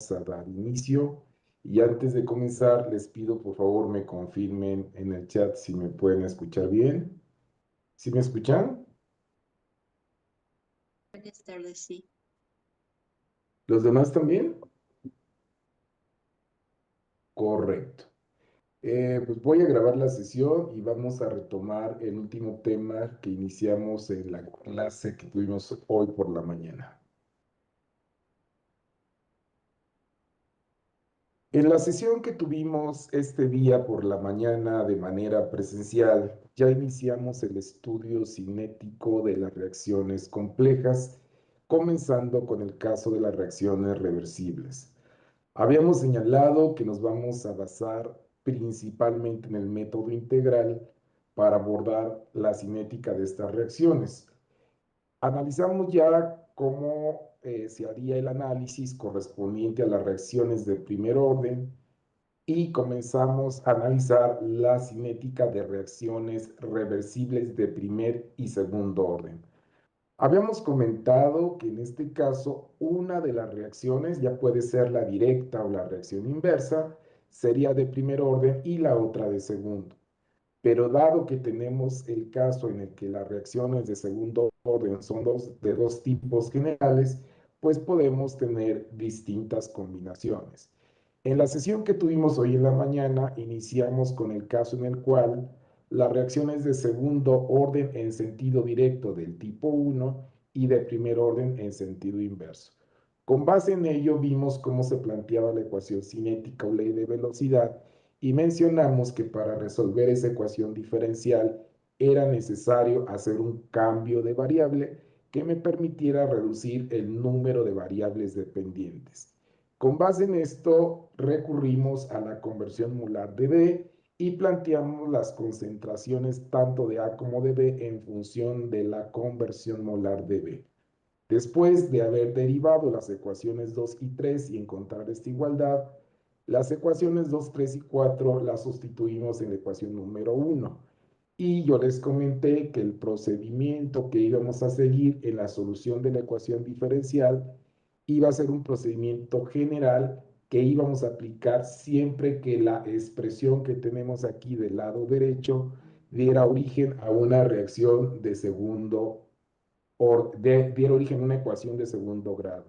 A dar inicio. Y antes de comenzar, les pido por favor me confirmen en el chat si me pueden escuchar bien. ¿Sí me escuchan? Buenas tardes, sí. ¿Los demás también? Correcto. Pues voy a grabar la sesión y vamos a retomar el último tema que iniciamos en la clase que tuvimos hoy por la mañana. En la sesión que tuvimos este día por la mañana de manera presencial, ya iniciamos el estudio cinético de las reacciones complejas, comenzando con el caso de las reacciones reversibles. Habíamos señalado que nos vamos a basar principalmente en el método integral para abordar la cinética de estas reacciones. Analizamos ya cómo se haría el análisis correspondiente a las reacciones de primer orden y comenzamos a analizar la cinética de reacciones reversibles de primer y segundo orden. Habíamos comentado que en este caso una de las reacciones, ya puede ser la directa o la reacción inversa, sería de primer orden y la otra de segundo. Pero dado que tenemos el caso en el que las reacciones de segundo orden son de dos tipos generales, pues podemos tener distintas combinaciones. En la sesión que tuvimos hoy en la mañana, iniciamos con el caso en el cual las reacciones de segundo orden en sentido directo del tipo 1 y de primer orden en sentido inverso. Con base en ello, vimos cómo se planteaba la ecuación cinética o ley de velocidad y mencionamos que para resolver esa ecuación diferencial era necesario hacer un cambio de variable que me permitiera reducir el número de variables dependientes. Con base en esto, recurrimos a la conversión molar de B y planteamos las concentraciones tanto de A como de B en función de la conversión molar de B. Después de haber derivado las ecuaciones 2 y 3 y encontrar esta igualdad, las ecuaciones 2, 3 y 4 las sustituimos en la ecuación número 1. Y yo les comenté que el procedimiento que íbamos a seguir en la solución de la ecuación diferencial iba a ser un procedimiento general que íbamos a aplicar siempre que la expresión que tenemos aquí del lado derecho diera origen a una reacción de segundo diera origen a una ecuación de segundo grado.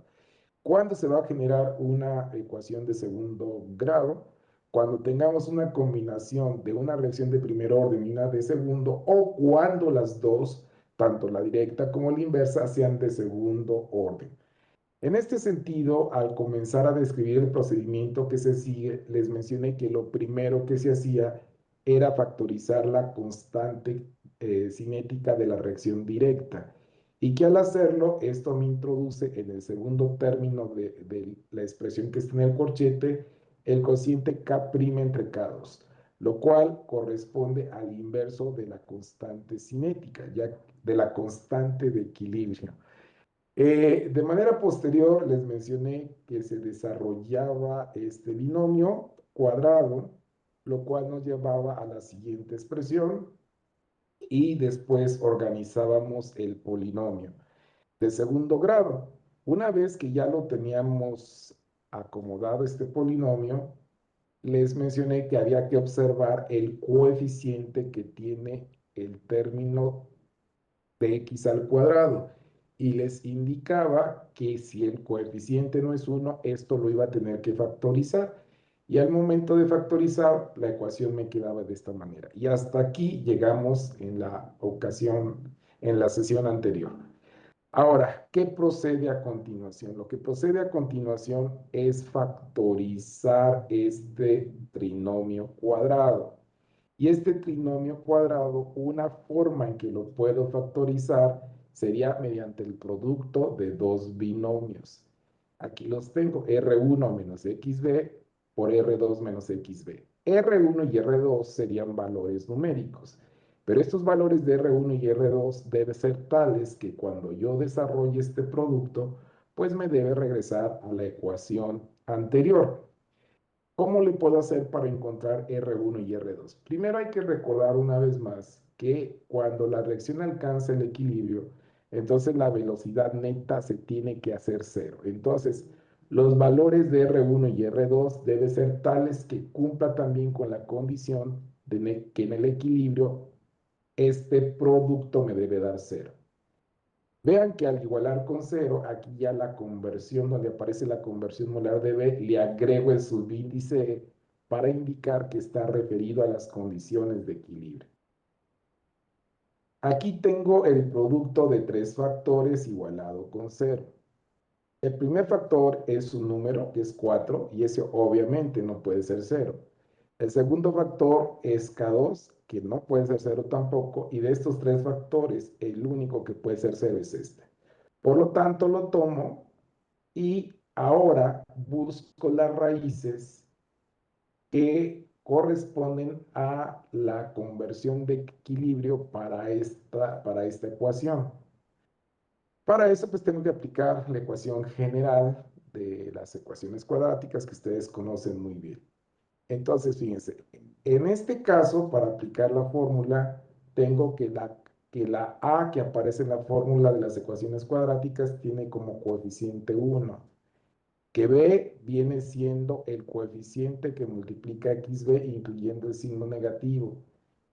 ¿Cuándo se va a generar una ecuación de segundo grado? Cuando tengamos una combinación de una reacción de primer orden y una de segundo, o cuando las dos, tanto la directa como la inversa, sean de segundo orden. En este sentido, al comenzar a describir el procedimiento que se sigue, les mencioné que lo primero que se hacía era factorizar la constante cinética de la reacción directa y que al hacerlo, esto me introduce en el segundo término de la expresión que está en el corchete, el cociente K' entre K2, lo cual corresponde al inverso de la constante cinética, ya de la constante de equilibrio. De manera posterior les mencioné que se desarrollaba este binomio cuadrado, lo cual nos llevaba a la siguiente expresión y después organizábamos el polinomio de segundo grado. Una vez que ya lo teníamos acomodado este polinomio, les mencioné que había que observar el coeficiente que tiene el término de x al cuadrado y les indicaba que si el coeficiente no es 1, esto lo iba a tener que factorizar. Y al momento de factorizar, la ecuación me quedaba de esta manera. Y hasta aquí llegamos en la ocasión, en la sesión anterior. Ahora, ¿qué procede a continuación? Lo que procede a continuación es factorizar este trinomio cuadrado. Y este trinomio cuadrado, una forma en que lo puedo factorizar sería mediante el producto de dos binomios. Aquí los tengo, R1 menos XB por R2 menos XB. R1 y R2 serían valores numéricos, pero estos valores de R1 y R2 deben ser tales que cuando yo desarrolle este producto, pues me debe regresar a la ecuación anterior. ¿Cómo le puedo hacer para encontrar R1 y R2? Primero hay que recordar una vez más que cuando la reacción alcanza el equilibrio, entonces la velocidad neta se tiene que hacer cero. Entonces, Los valores de R1 y R2 deben ser tales que cumpla también con la condición de que en el equilibrio este producto me debe dar cero. Vean que al igualar con cero, aquí ya la conversión, donde aparece la conversión molar de B, le agrego el subíndice E para indicar que está referido a las condiciones de equilibrio. Aquí tengo el producto de tres factores igualado con cero. El primer factor es un número, que es 4, y ese obviamente no puede ser cero. El segundo factor es K2, que no puede ser cero tampoco, y de estos tres factores, el único que puede ser cero es este. Por lo tanto, lo tomo y ahora busco las raíces que corresponden a la conversión de equilibrio para esta ecuación. Para eso, pues tengo que aplicar la ecuación general de las ecuaciones cuadráticas que ustedes conocen muy bien. Entonces, fíjense, en este caso, para aplicar la fórmula, tengo que la A que aparece en la fórmula de las ecuaciones cuadráticas tiene como coeficiente 1, que B viene siendo el coeficiente que multiplica XB incluyendo el signo negativo,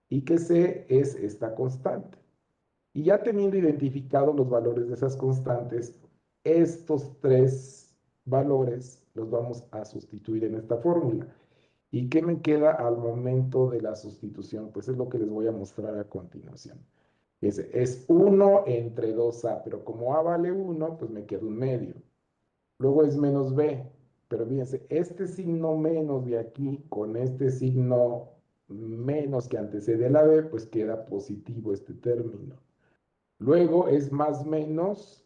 y que C es esta constante. Y ya teniendo identificados los valores de esas constantes, estos tres valores los vamos a sustituir en esta fórmula. ¿Y qué me queda al momento de la sustitución? Pues es lo que les voy a mostrar a continuación. Es 1 entre 2A, pero como A vale 1, pues me queda un medio. Luego es menos B, pero fíjense, este signo menos de aquí con este signo menos que antecede a la B, pues queda positivo este término. Luego es más menos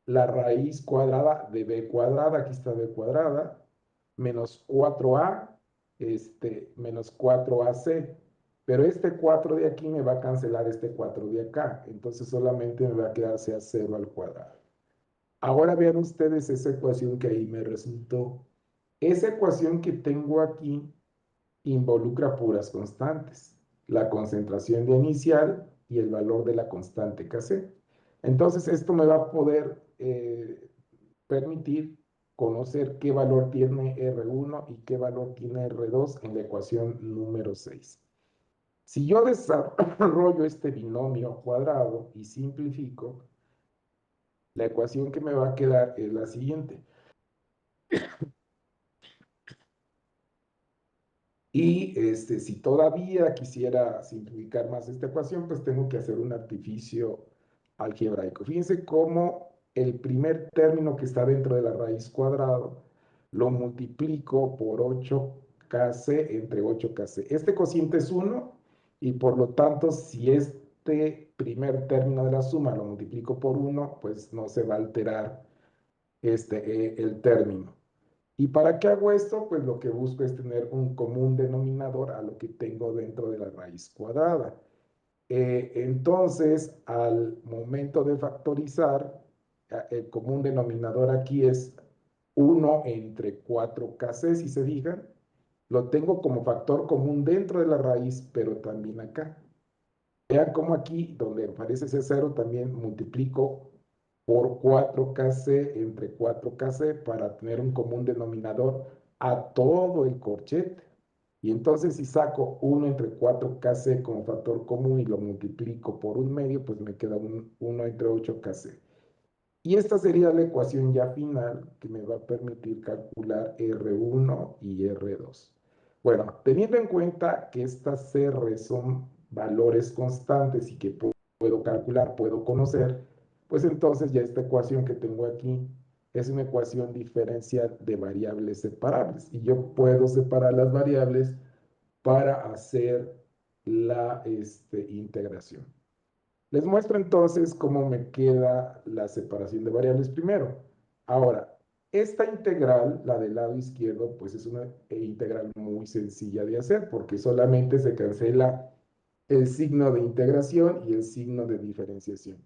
la raíz cuadrada de b cuadrada, aquí está b cuadrada, menos 4a, menos 4ac. Pero este 4 de aquí me va a cancelar este 4 de acá. Entonces solamente me va a quedar a 0 al cuadrado. Ahora vean ustedes esa ecuación que ahí me resultó. Esa ecuación que tengo aquí involucra puras constantes, la concentración de inicial y el valor de la constante Kc. Entonces, esto me va a poder permitir conocer qué valor tiene R1 y qué valor tiene R2 en la ecuación número 6. Si yo desarrollo este binomio cuadrado y simplifico, la ecuación que me va a quedar es la siguiente. Y si todavía quisiera simplificar más esta ecuación, pues tengo que hacer un artificio algebraico. Fíjense cómo el primer término que está dentro de la raíz cuadrada lo multiplico por 8kc entre 8kc. Este cociente es 1 y por lo tanto, si este primer término de la suma lo multiplico por 1, pues no se va a alterar el término. ¿Y para qué hago esto? Pues lo que busco es tener un común denominador a lo que tengo dentro de la raíz cuadrada. Entonces, al momento de factorizar, el común denominador aquí es 1 entre 4kc, si se fijan. Lo tengo como factor común dentro de la raíz, pero también acá. Vean cómo aquí, donde aparece ese cero, también multiplico por 4kc entre 4kc para tener un común denominador a todo el corchete. Y entonces si saco 1 entre 4kc como factor común y lo multiplico por un medio, pues me queda 1 entre 8kc. Y esta sería la ecuación ya final que me va a permitir calcular R1 y R2. Bueno, teniendo en cuenta que estas R son valores constantes y que puedo calcular, puedo conocer, pues entonces ya esta ecuación que tengo aquí es una ecuación diferencial de variables separables. Y yo puedo separar las variables para hacer la integración. Les muestro entonces cómo me queda la separación de variables primero. Ahora, esta integral, la del lado izquierdo, pues es una integral muy sencilla de hacer porque solamente se cancela el signo de integración y el signo de diferenciación.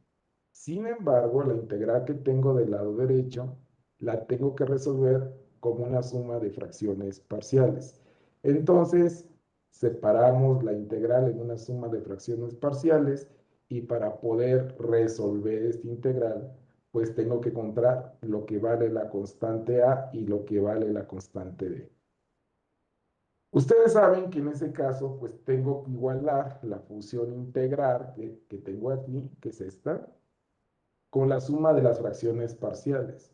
Sin embargo, la integral que tengo del lado derecho la tengo que resolver como una suma de fracciones parciales. Entonces, separamos la integral en una suma de fracciones parciales y para poder resolver esta integral, pues tengo que encontrar lo que vale la constante A y lo que vale la constante B. Ustedes saben que en ese caso, pues tengo que igualar la función integral que tengo aquí, que es esta, con la suma de las fracciones parciales.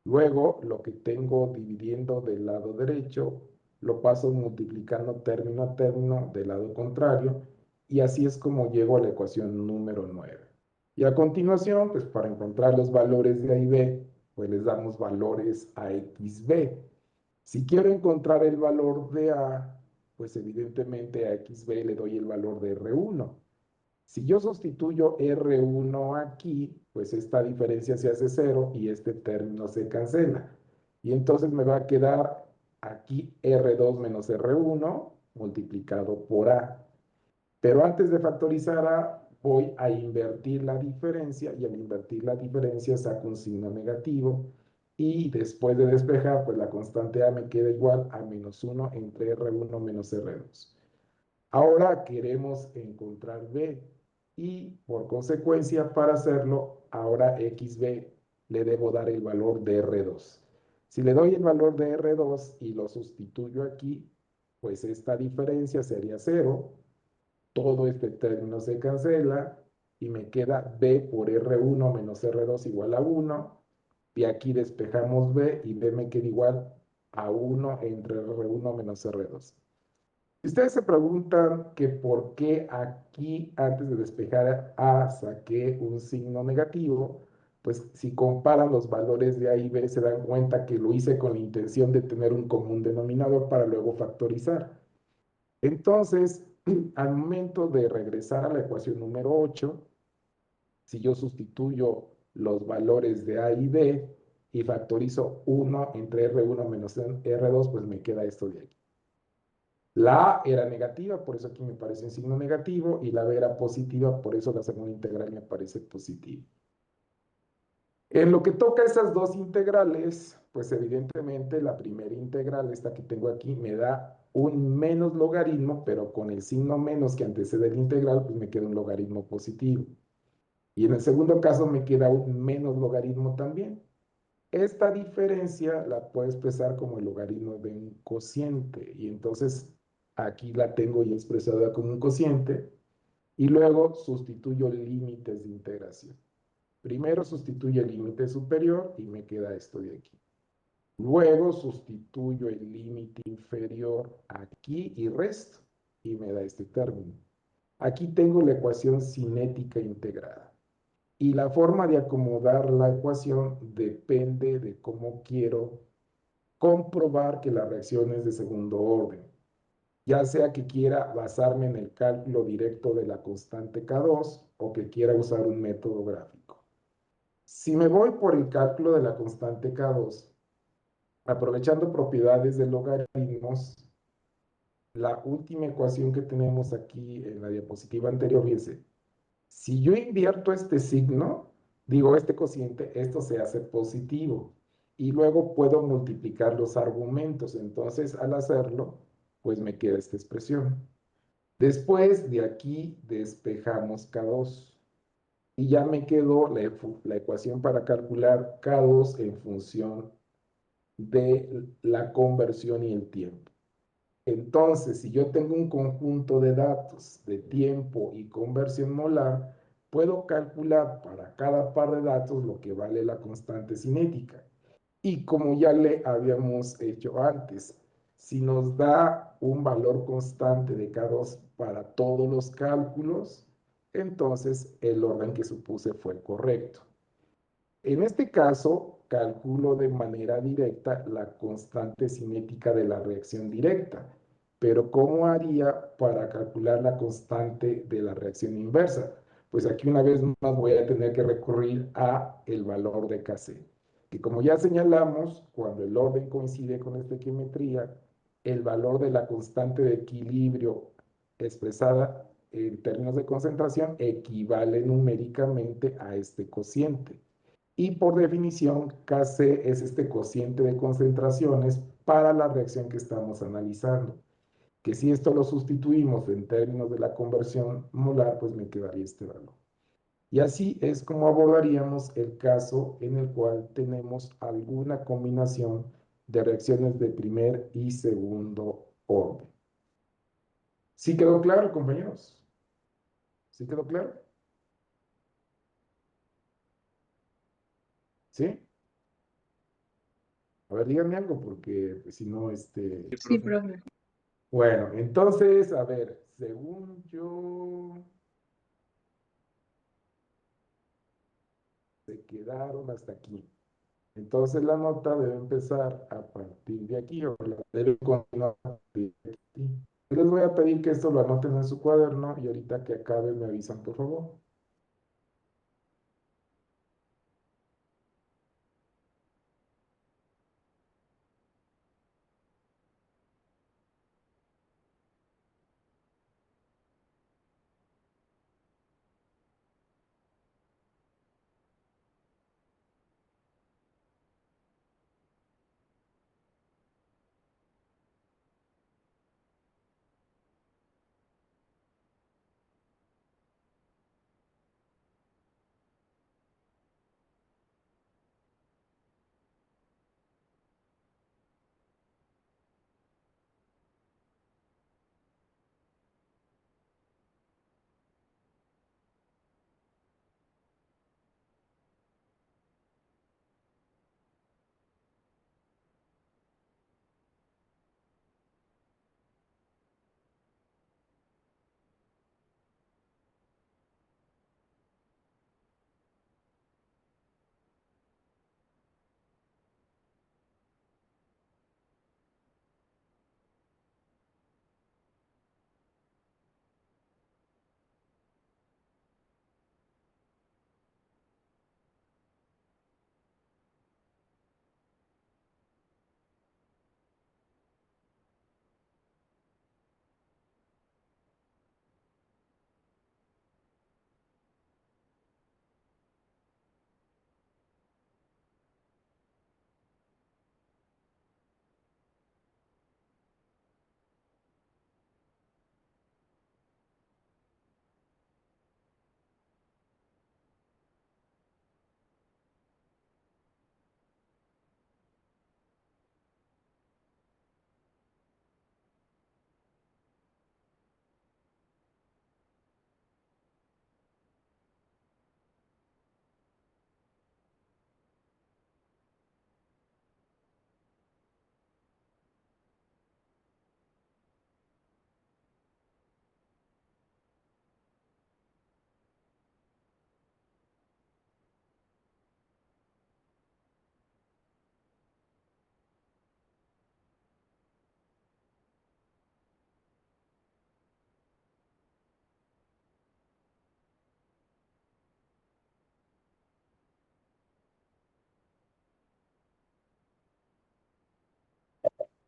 Luego, lo que tengo dividiendo del lado derecho, lo paso multiplicando término a término del lado contrario, y así es como llego a la ecuación número 9. Y a continuación, pues para encontrar los valores de A y B, pues les damos valores a X, B. Si quiero encontrar el valor de A, pues evidentemente a XB le doy el valor de R1. Si yo sustituyo R1 aquí, pues esta diferencia se hace cero y este término se cancela. Y entonces me va a quedar aquí R2 menos R1 multiplicado por A. Pero antes de factorizar A, voy a invertir la diferencia y al invertir la diferencia saco un signo negativo y después de despejar, pues la constante A me queda igual a menos 1 entre R1 menos R2. Ahora queremos encontrar B y por consecuencia para hacerlo, ahora XB le debo dar el valor de R2. Si le doy el valor de R2 y lo sustituyo aquí, pues esta diferencia sería 0, todo este término se cancela y me queda B por R1 menos R2 igual a 1. Y aquí despejamos B y B me queda igual a 1 entre R1 menos R2. Si ustedes se preguntan que por qué aquí antes de despejar A saqué un signo negativo, pues si comparan los valores de A y B se dan cuenta que lo hice con la intención de tener un común denominador para luego factorizar. Entonces, al momento de regresar a la ecuación número 8, si yo sustituyo los valores de A y B y factorizo 1 entre R1 menos R2, pues me queda esto de aquí. La A era negativa, por eso aquí me parece un signo negativo, y la B era positiva, por eso la segunda integral me parece positiva. En lo que toca a esas dos integrales, pues evidentemente la primera integral, esta que tengo aquí, me da un menos logaritmo, pero con el signo menos que antecede la integral, pues me queda un logaritmo positivo. Y en el segundo caso me queda un menos logaritmo también. Esta diferencia la puedo expresar como el logaritmo de un cociente. Y entonces aquí la tengo ya expresada como un cociente. Y luego sustituyo límites de integración. Primero sustituyo el límite superior y me queda esto de aquí. Luego sustituyo el límite inferior aquí y resto. Y me da este término. Aquí tengo la ecuación cinética integrada. Y la forma de acomodar la ecuación depende de cómo quiero comprobar que la reacción es de segundo orden. Ya sea que quiera basarme en el cálculo directo de la constante K2 o que quiera usar un método gráfico. Si me voy por el cálculo de la constante K2, aprovechando propiedades de logaritmos, la última ecuación que tenemos aquí en la diapositiva anterior, fíjense, si yo invierto este signo, digo este cociente, esto se hace positivo y luego puedo multiplicar los argumentos. Entonces, al hacerlo, pues me queda esta expresión. Después de aquí despejamos K2 y ya me quedó la ecuación para calcular K2 en función de la conversión y el tiempo. Entonces, si yo tengo un conjunto de datos de tiempo y conversión molar, puedo calcular para cada par de datos lo que vale la constante cinética. Y como ya le habíamos hecho antes, si nos da un valor constante de K2 para todos los cálculos, entonces el orden que supuse fue el correcto. En este caso, calculo de manera directa la constante cinética de la reacción directa, pero ¿cómo haría para calcular la constante de la reacción inversa? Pues aquí una vez más voy a tener que recurrir a el valor de Kc, que como ya señalamos, cuando el orden coincide con esta equimetría, el valor de la constante de equilibrio expresada en términos de concentración equivale numéricamente a este cociente. Y por definición, Kc es este cociente de concentraciones para la reacción que estamos analizando. Que si esto lo sustituimos en términos de la conversión molar, pues me quedaría este valor. Y así es como abordaríamos el caso en el cual tenemos alguna combinación de reacciones de primer y segundo orden. ¿Sí quedó claro, compañeros? ¿Sí quedó claro? ¿Sí? A ver, díganme algo, porque pues, si no, Sí, Sí, profe. profe. Bueno, entonces, a ver, según yo, se quedaron hasta aquí. Entonces la nota debe empezar a partir de aquí, o la debe continuar a partir de aquí. Les voy a pedir que esto lo anoten en su cuaderno y ahorita que acabe me avisan, por favor.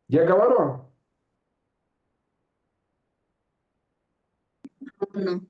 ¿Ya acabaron? No.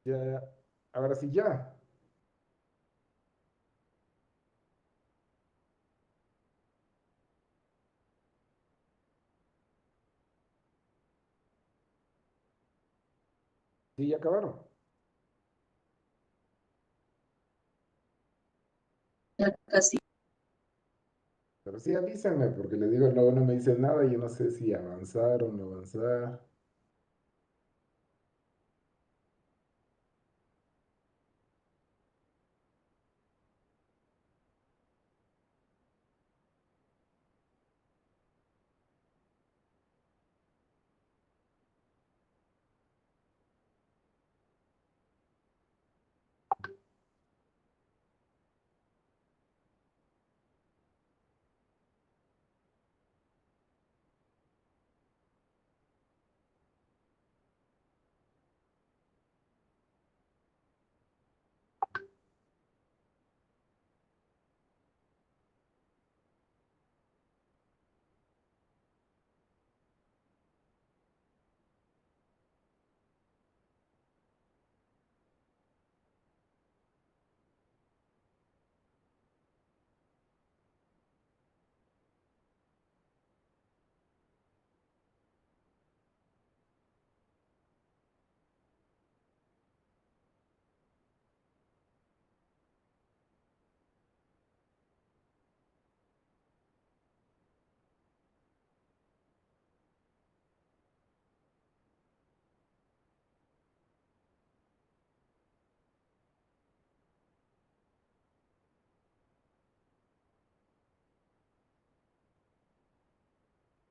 Ya, ahora sí ya. Sí, ya acabaron. Ya casi. Pero sí avísenme, porque les digo, luego no me dicen nada y yo no sé si avanzar o no avanzar.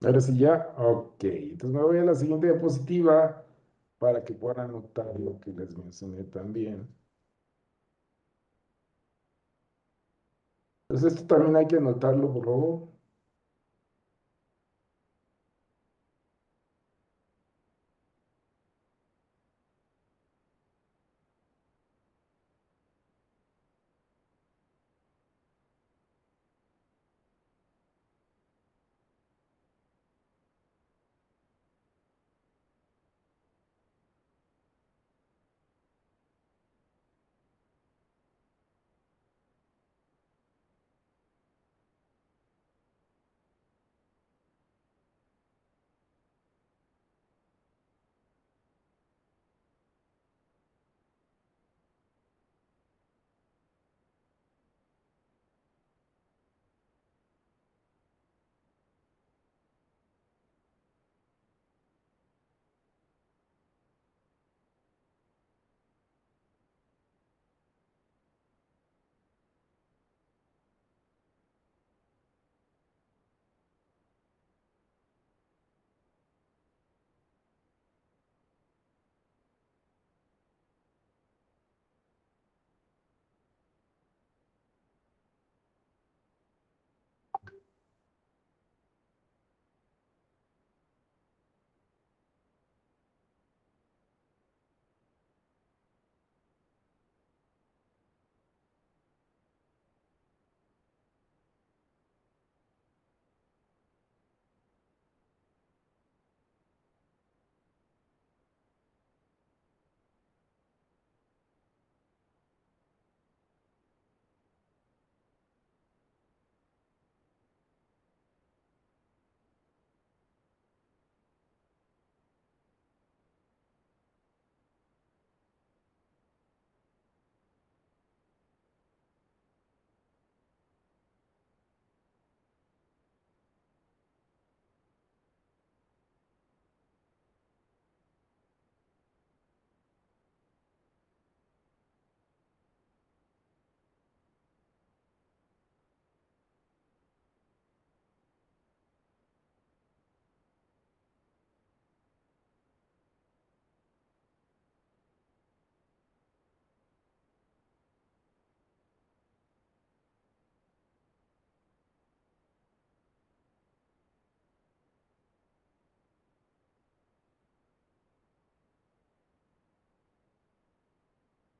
Ahora sí ya, ok. Entonces me voy a la siguiente diapositiva para que puedan anotar lo que les mencioné también. Entonces esto también hay que anotarlo, por favor.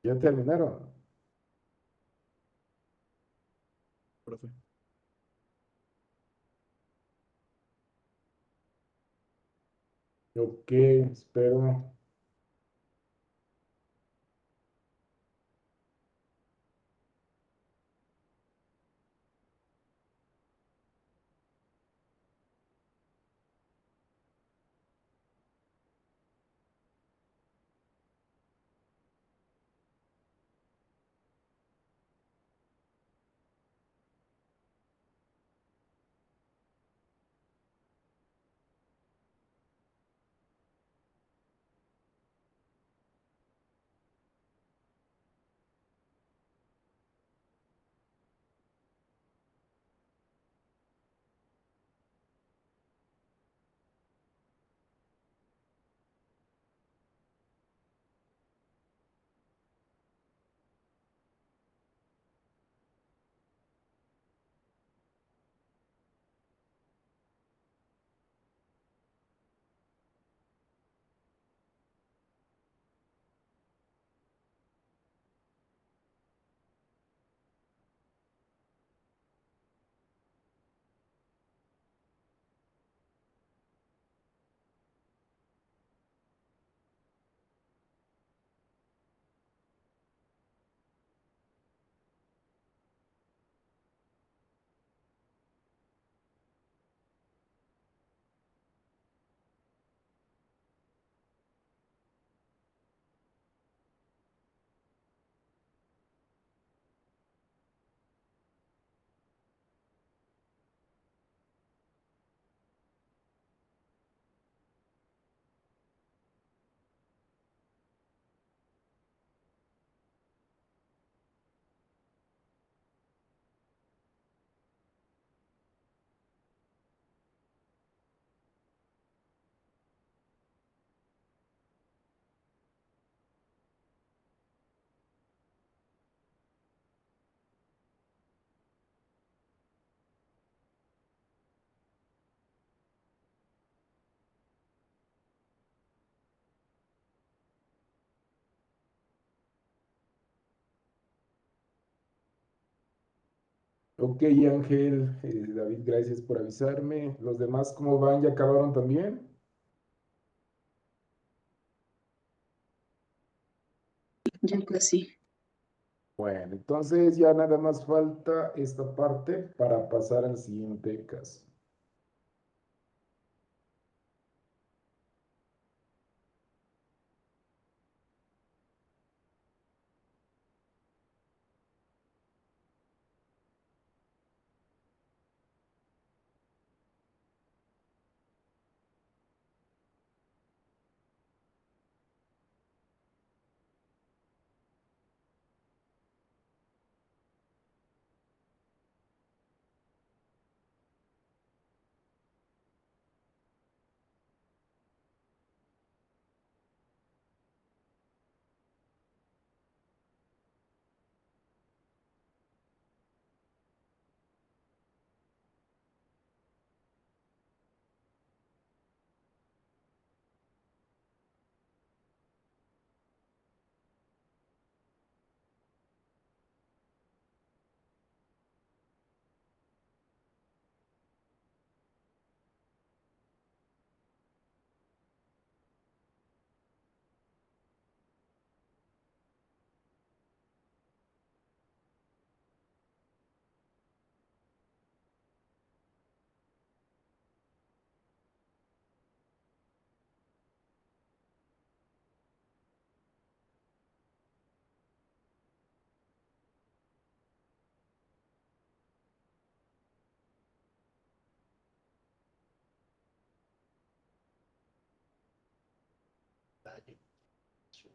Ya terminaron. Profe. Ok, espero. Ok, Ángel, David, gracias por avisarme. ¿Los demás cómo van? ¿Ya acabaron también? Ya casi. Bueno, entonces ya nada más falta esta parte para pasar al siguiente caso.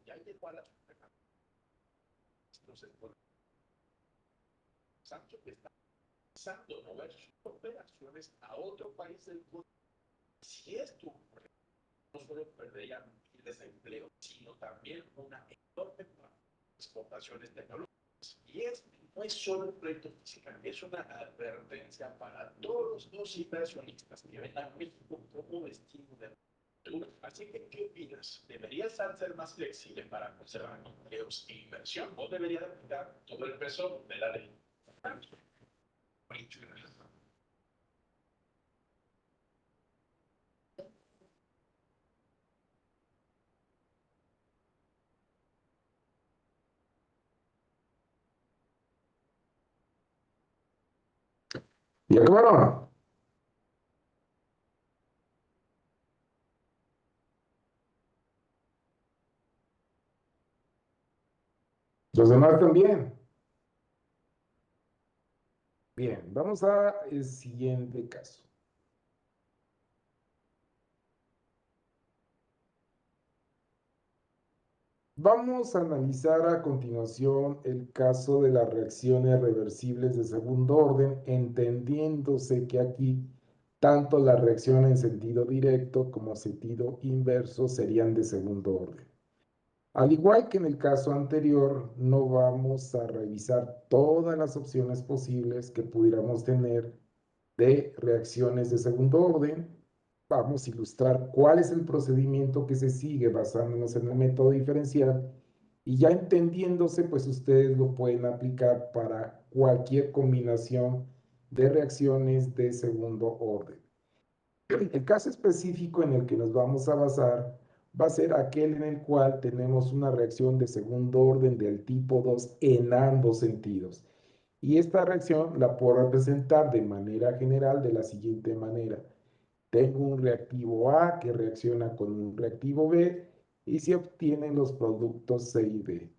Ya llegó a la entonces, por Sancho que está pensando mover sus operaciones a otro país del mundo. Si esto no solo perdería miles de empleos, sino también una enorme exportaciones tecnológicas. Y no es solo un proyecto físico, es una advertencia para todos los inversionistas que ven a México como destino de futuro. Así que, ¿qué opinas? ¿Debería ser más flexible para conservar empleos e inversión o debería aplicar todo el peso de la ley? ¿Ya acabaron? ¿Los demás también? Bien, vamos al siguiente caso. Vamos a analizar a continuación el caso de las reacciones reversibles de segundo orden, entendiéndose que aquí tanto la reacción en sentido directo como sentido inverso serían de segundo orden. Al igual que en el caso anterior, no vamos a revisar todas las opciones posibles que pudiéramos tener de reacciones de segundo orden. Vamos a ilustrar cuál es el procedimiento que se sigue basándonos en el método diferencial y ya entendiéndose, pues ustedes lo pueden aplicar para cualquier combinación de reacciones de segundo orden. El caso específico en el que nos vamos a basar va a ser aquel en el cual tenemos una reacción de segundo orden del tipo 2 en ambos sentidos. Y esta reacción la puedo representar de manera general de la siguiente manera. Tengo un reactivo A que reacciona con un reactivo B y se obtienen los productos C y D.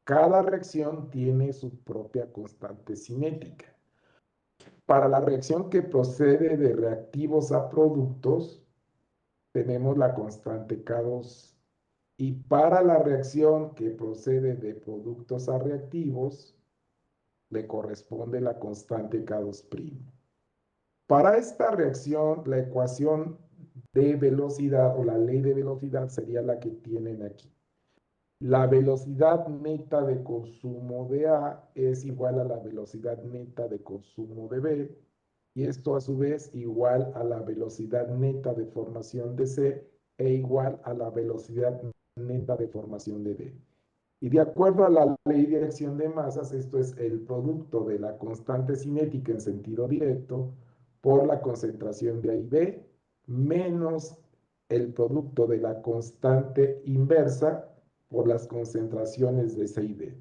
Cada reacción tiene su propia constante cinética. Para la reacción que procede de reactivos a productos, tenemos la constante K2. Y para la reacción que procede de productos a reactivos, le corresponde la constante K2'. Para esta reacción, la ecuación de velocidad o la ley de velocidad sería la que tienen aquí. La velocidad neta de consumo de A es igual a la velocidad neta de consumo de B, y esto a su vez igual a la velocidad neta de formación de C e igual a la velocidad neta de formación de D. Y de acuerdo a la ley de acción de masas, esto es el producto de la constante cinética en sentido directo por la concentración de A y B menos el producto de la constante inversa por las concentraciones de C y D.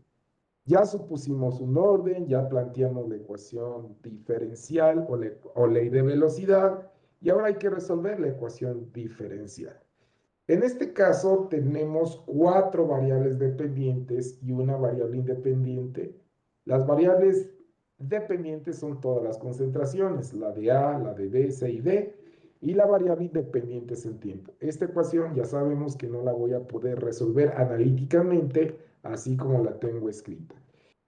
Ya supusimos un orden, ya planteamos la ecuación diferencial o ley de velocidad, y ahora hay que resolver la ecuación diferencial. En este caso tenemos 4 variables dependientes y una variable independiente. Las variables dependientes son todas las concentraciones, la de A, la de B, C y D, y la variable independiente es el tiempo. Esta ecuación ya sabemos que no la voy a poder resolver analíticamente así como la tengo escrita.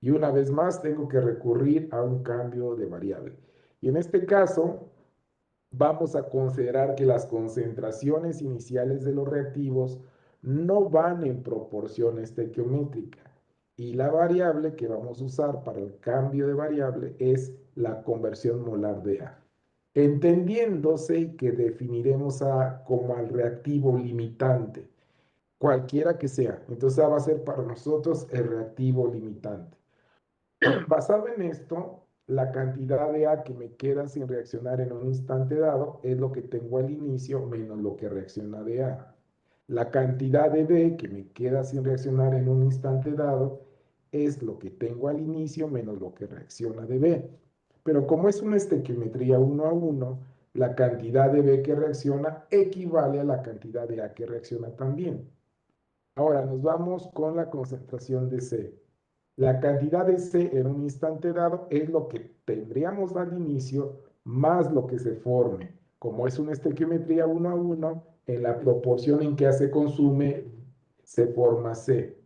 Y una vez más tengo que recurrir a un cambio de variable. Y en este caso vamos a considerar que las concentraciones iniciales de los reactivos no van en proporción estequiométrica. Y la variable que vamos a usar para el cambio de variable es la conversión molar de A. Entendiéndose que definiremos A como al reactivo limitante, cualquiera que sea. Entonces A va a ser para nosotros el reactivo limitante. Basado en esto, la cantidad de A que me queda sin reaccionar en un instante dado es lo que tengo al inicio menos lo que reacciona de A. La cantidad de B que me queda sin reaccionar en un instante dado es lo que tengo al inicio menos lo que reacciona de B. Pero como es una estequiometría 1 a 1, la cantidad de B que reacciona equivale a la cantidad de A que reacciona también. Ahora nos vamos con la concentración de C. La cantidad de C en un instante dado es lo que tendríamos al inicio más lo que se forme. Como es una estequiometría 1 a 1, en la proporción en que A se consume, se forma C.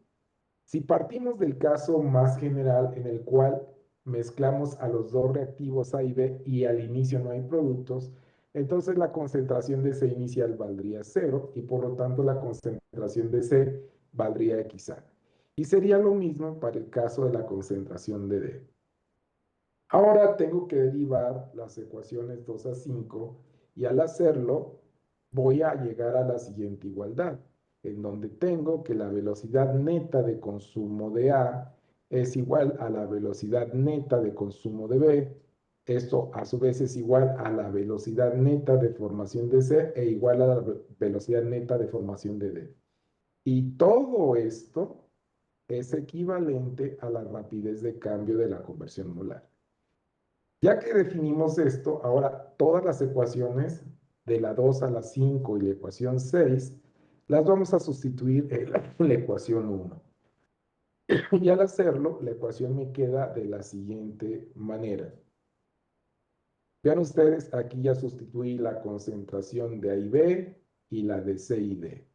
Si partimos del caso más general en el cual mezclamos a los dos reactivos A y B y al inicio no hay productos, entonces la concentración de C inicial valdría 0 y por lo tanto la concentración de C valdría XA. Y sería lo mismo para el caso de la concentración de D. Ahora tengo que derivar las ecuaciones 2 a 5 y al hacerlo voy a llegar a la siguiente igualdad, en donde tengo que la velocidad neta de consumo de A es igual a la velocidad neta de consumo de B. Esto a su vez es igual a la velocidad neta de formación de C e igual a la velocidad neta de formación de D. Y todo esto es equivalente a la rapidez de cambio de la conversión molar. Ya que definimos esto, ahora todas las ecuaciones de la 2 a la 5 y la ecuación 6 las vamos a sustituir en la ecuación 1. Y al hacerlo, la ecuación me queda de la siguiente manera. Vean ustedes, aquí ya sustituí la concentración de A y B y la de C y D.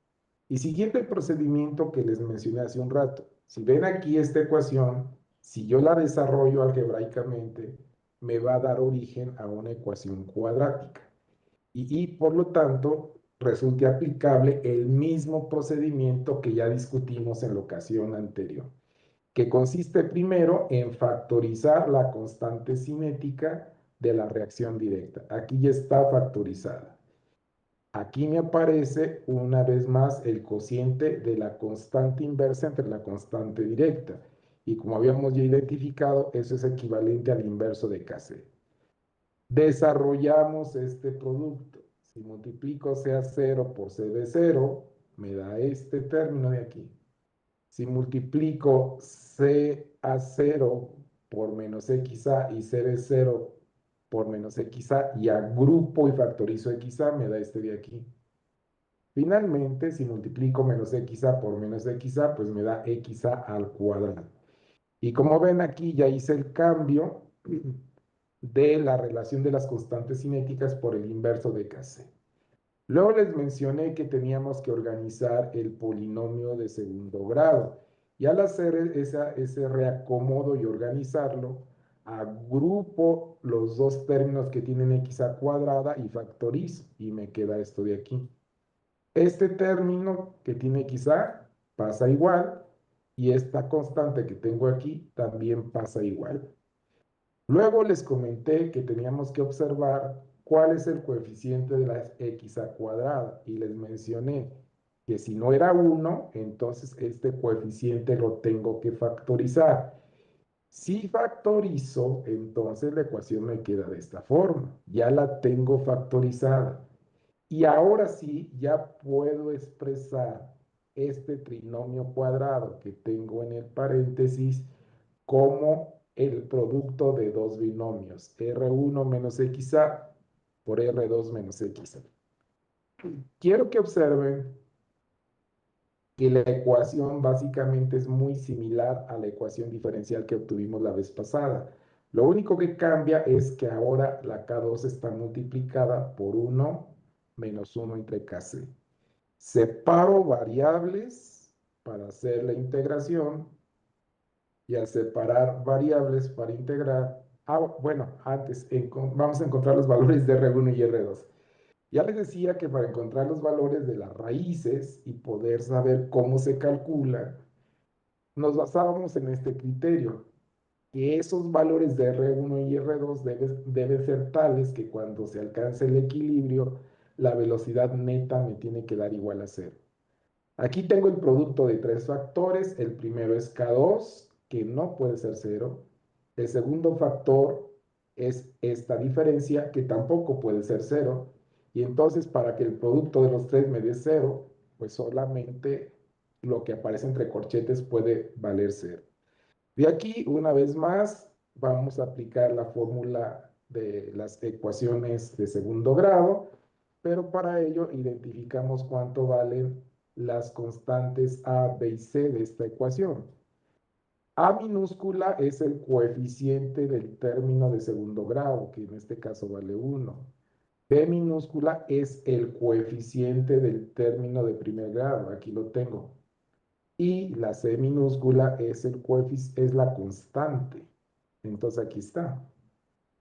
Y siguiendo el procedimiento que les mencioné hace un rato, si ven aquí esta ecuación, si yo la desarrollo algebraicamente, me va a dar origen a una ecuación cuadrática. Y por lo tanto, resulte aplicable el mismo procedimiento que ya discutimos en la ocasión anterior, que consiste primero en factorizar la constante cinética de la reacción directa. Aquí ya está factorizada. Aquí me aparece una vez más el cociente de la constante inversa entre la constante directa. Y como habíamos ya identificado, eso es equivalente al inverso de Kc. Desarrollamos este producto. Si multiplico C a 0 por C de 0, me da este término de aquí. Si multiplico C a 0 por menos XA y C de 0 por menos XA y agrupo y factorizo XA, me da este de aquí. Finalmente, si multiplico menos XA por menos XA, pues me da XA al cuadrado. Y como ven aquí, ya hice el cambio de la relación de las constantes cinéticas por el inverso de Kc. Luego les mencioné que teníamos que organizar el polinomio de segundo grado. Y al hacer ese reacomodo y organizarlo, agrupo los dos términos que tienen XA cuadrada y factorizo. Y me queda esto de aquí. Este término que tiene XA pasa igual y esta constante que tengo aquí también pasa igual. Luego les comenté que teníamos que observar cuál es el coeficiente de la XA cuadrada y les mencioné que si no era 1, entonces este coeficiente lo tengo que factorizar. Si factorizo, entonces la ecuación me queda de esta forma. Ya la tengo factorizada. Y ahora sí, ya puedo expresar este trinomio cuadrado que tengo en el paréntesis como el producto de dos binomios, R1 menos XA por R2 menos XA. Quiero que observen que la ecuación básicamente es muy similar a la ecuación diferencial que obtuvimos la vez pasada. Lo único que cambia es que ahora la K2 está multiplicada por 1 menos 1 entre KC. Separo variables para hacer la integración y al separar variables para integrar, bueno, antes vamos a encontrar los valores de R1 y R2. Ya les decía que para encontrar los valores de las raíces y poder saber cómo se calcula, nos basábamos en este criterio, que esos valores de R1 y R2 deben ser tales que cuando se alcance el equilibrio, la velocidad neta me tiene que dar igual a 0. Aquí tengo el producto de tres factores. El primero es K2, que no puede ser 0. El segundo factor es esta diferencia, que tampoco puede ser 0. Y entonces, para que el producto de los tres me dé 0, pues solamente lo que aparece entre corchetes puede valer 0. De aquí, una vez más, vamos a aplicar la fórmula de las ecuaciones de segundo grado, pero para ello identificamos cuánto valen las constantes A, B y C de esta ecuación. A minúscula es el coeficiente del término de segundo grado, que en este caso vale 1. B minúscula es el coeficiente del término de primer grado, aquí lo tengo. Y la C minúscula es la constante. Entonces aquí está.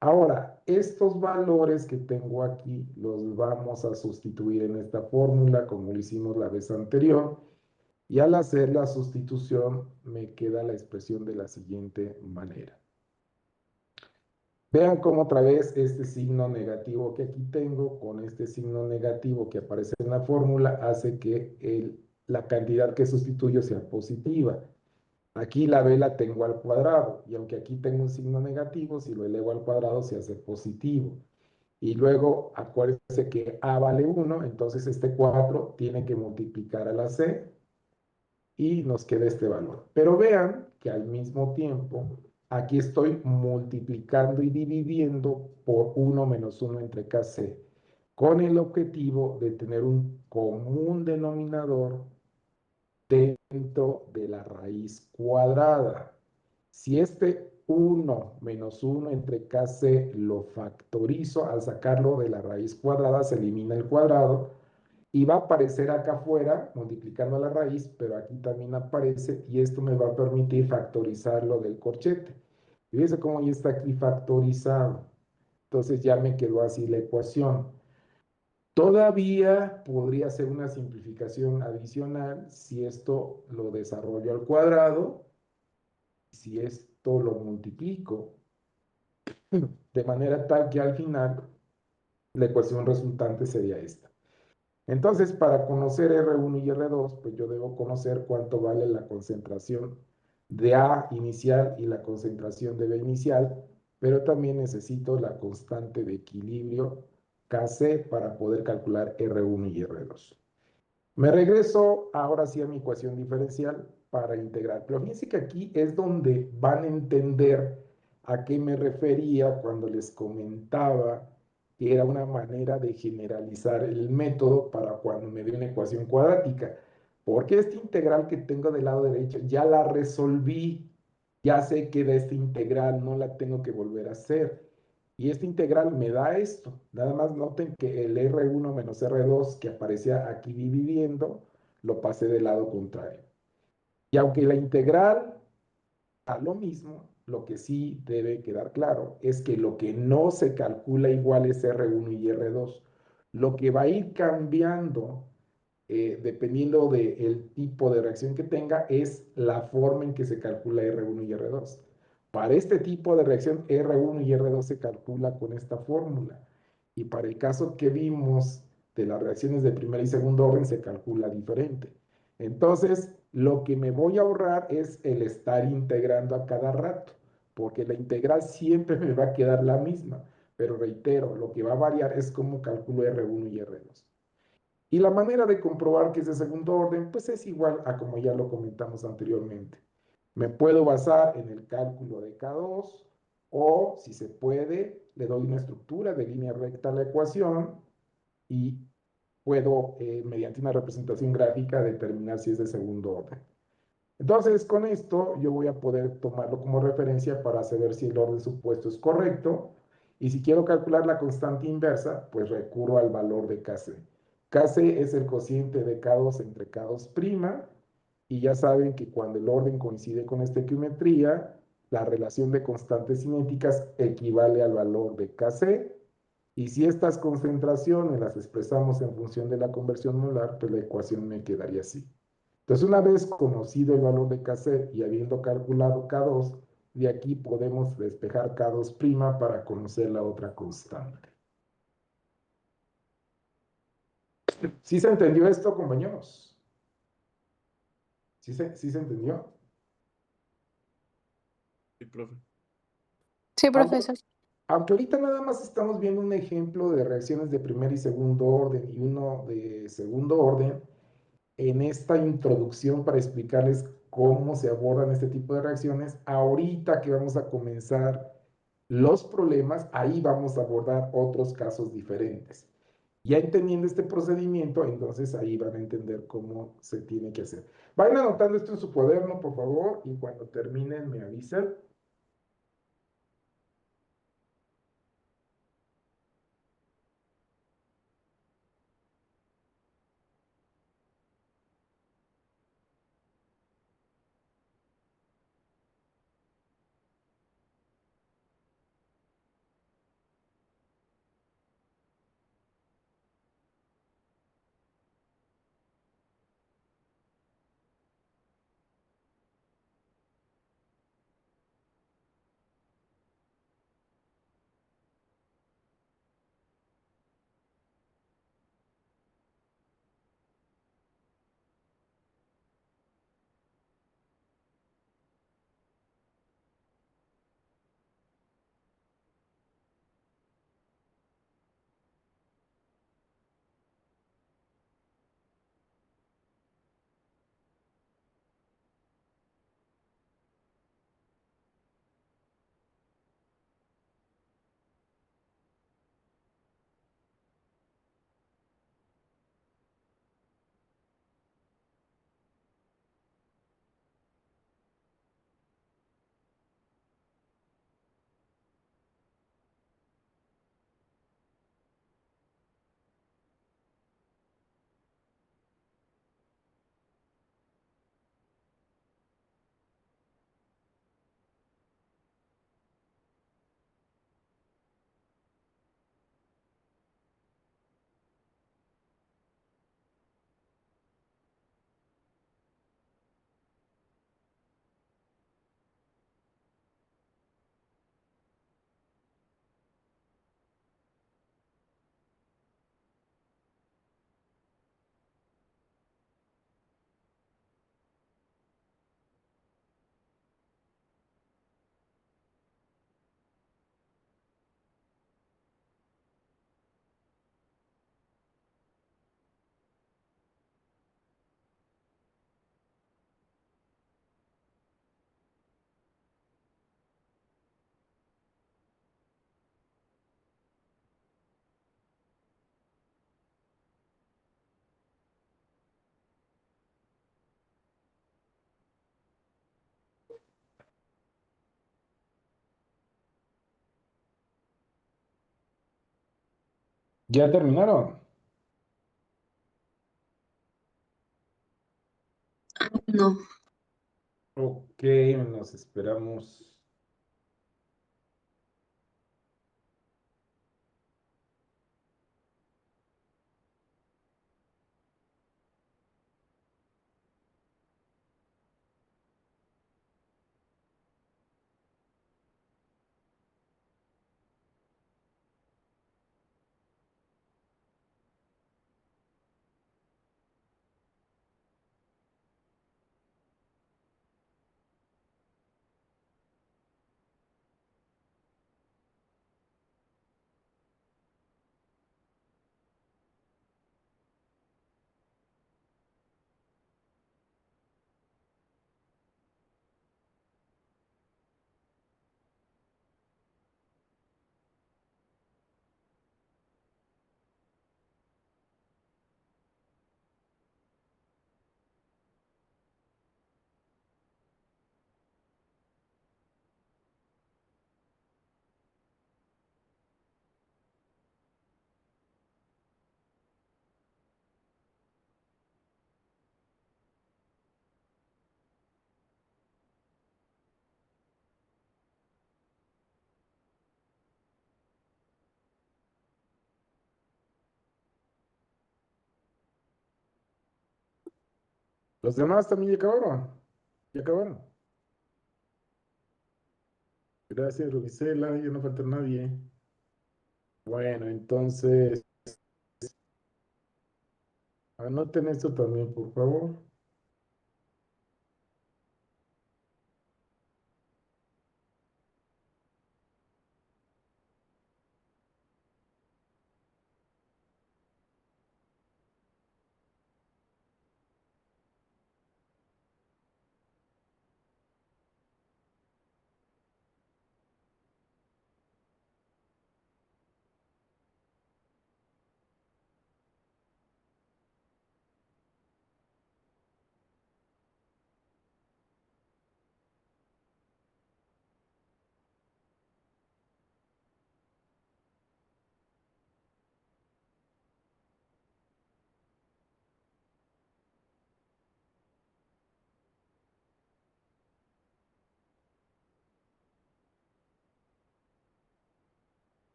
Ahora, estos valores que tengo aquí los vamos a sustituir en esta fórmula como lo hicimos la vez anterior. Y al hacer la sustitución me queda la expresión de la siguiente manera. Vean cómo otra vez este signo negativo que aquí tengo con este signo negativo que aparece en la fórmula hace que la cantidad que sustituyo sea positiva. Aquí la b la tengo al cuadrado, y aunque aquí tengo un signo negativo, si lo elevo al cuadrado se hace positivo. Y luego, acuérdense que a vale 1, entonces este 4 tiene que multiplicar a la c, y nos queda este valor. Pero vean que al mismo tiempo, aquí estoy multiplicando y dividiendo por 1 menos 1 entre kc, con el objetivo de tener un común denominador dentro de la raíz cuadrada. Si este 1 menos 1 entre kc lo factorizo, al sacarlo de la raíz cuadrada se elimina el cuadrado y va a aparecer acá afuera multiplicando la raíz, pero aquí también aparece y esto me va a permitir factorizarlo del corchete. Fíjense cómo ya está aquí factorizado. Entonces ya me quedó así la ecuación. Todavía podría ser una simplificación adicional si esto lo desarrollo al cuadrado, si esto lo multiplico, de manera tal que al final la ecuación resultante sería esta. Entonces, para conocer R1 y R2, pues yo debo conocer cuánto vale la concentración de A inicial y la concentración de B inicial, pero también necesito la constante de equilibrio Kc para poder calcular R1 y R2. Me regreso ahora sí a mi ecuación diferencial para integrar. Pero fíjense que aquí es donde van a entender a qué me refería cuando les comentaba que era una manera de generalizar el método para cuando me dé una ecuación cuadrática. Porque esta integral que tengo del lado derecho ya la resolví, ya sé que de esta integral no la tengo que volver a hacer. Y esta integral me da esto. Nada más noten que el R1 menos R2 que aparecía aquí dividiendo, lo pasé del lado contrario. Y aunque la integral a lo mismo, lo que sí debe quedar claro es que lo que no se calcula igual es R1 y R2. Lo que va a ir cambiando, dependiendo del tipo de reacción que tenga, es la forma en que se calcula R1 y R2. Para este tipo de reacción, R1 y R2 se calcula con esta fórmula. Y para el caso que vimos de las reacciones de primer y segundo orden se calcula diferente. Entonces, lo que me voy a ahorrar es el estar integrando a cada rato, porque la integral siempre me va a quedar la misma. Pero reitero, lo que va a variar es cómo calculo R1 y R2. Y la manera de comprobar que es de segundo orden, pues es igual a como ya lo comentamos anteriormente. Me puedo basar en el cálculo de K2 o, si se puede, le doy una estructura de línea recta a la ecuación y puedo, mediante una representación gráfica, determinar si es de segundo orden. Entonces, con esto yo voy a poder tomarlo como referencia para saber si el orden supuesto es correcto. Y si quiero calcular la constante inversa, pues recurro al valor de Kc. Kc es el cociente de K2 entre K2', y ya saben que cuando el orden coincide con esta estequiometría, la relación de constantes cinéticas equivale al valor de Kc, y si estas concentraciones las expresamos en función de la conversión molar, pues la ecuación me quedaría así. Entonces, una vez conocido el valor de Kc y habiendo calculado K2, de aquí podemos despejar K2' para conocer la otra constante. ¿Sí se entendió esto, compañeros? ¿Sí se entendió? Sí, profe. Sí, Aunque, profesor. aunque ahorita nada más estamos viendo un ejemplo de reacciones de primer y segundo orden y uno de segundo orden, en esta introducción para explicarles cómo se abordan este tipo de reacciones, ahorita que vamos a comenzar los problemas, ahí vamos a abordar otros casos diferentes. Ya entendiendo este procedimiento, entonces ahí van a entender cómo se tiene que hacer. Vayan anotando esto en su cuaderno, por favor, y cuando terminen me avisan. ¿Ya terminaron? No, Ok, nos esperamos. Los demás también ya acabaron. Ya acabaron. Gracias, Rubicela. Ya no falta nadie. Bueno, entonces, anoten esto también, por favor.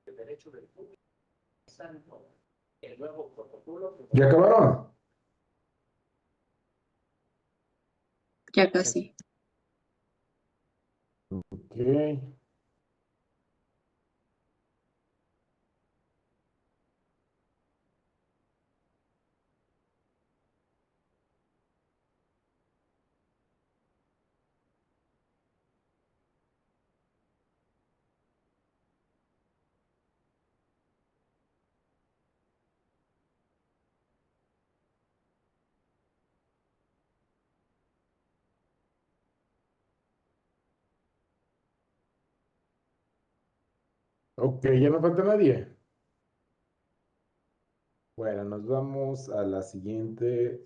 El derecho del público el nuevo protocolo. ¿Ya acabaron? Ya casi. Ok. Ok, ya no falta nadie. Bueno, nos vamos a la siguiente.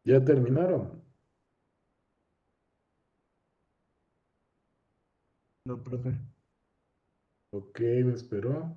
¿Ya terminaron? No, profe. Ok, me esperó.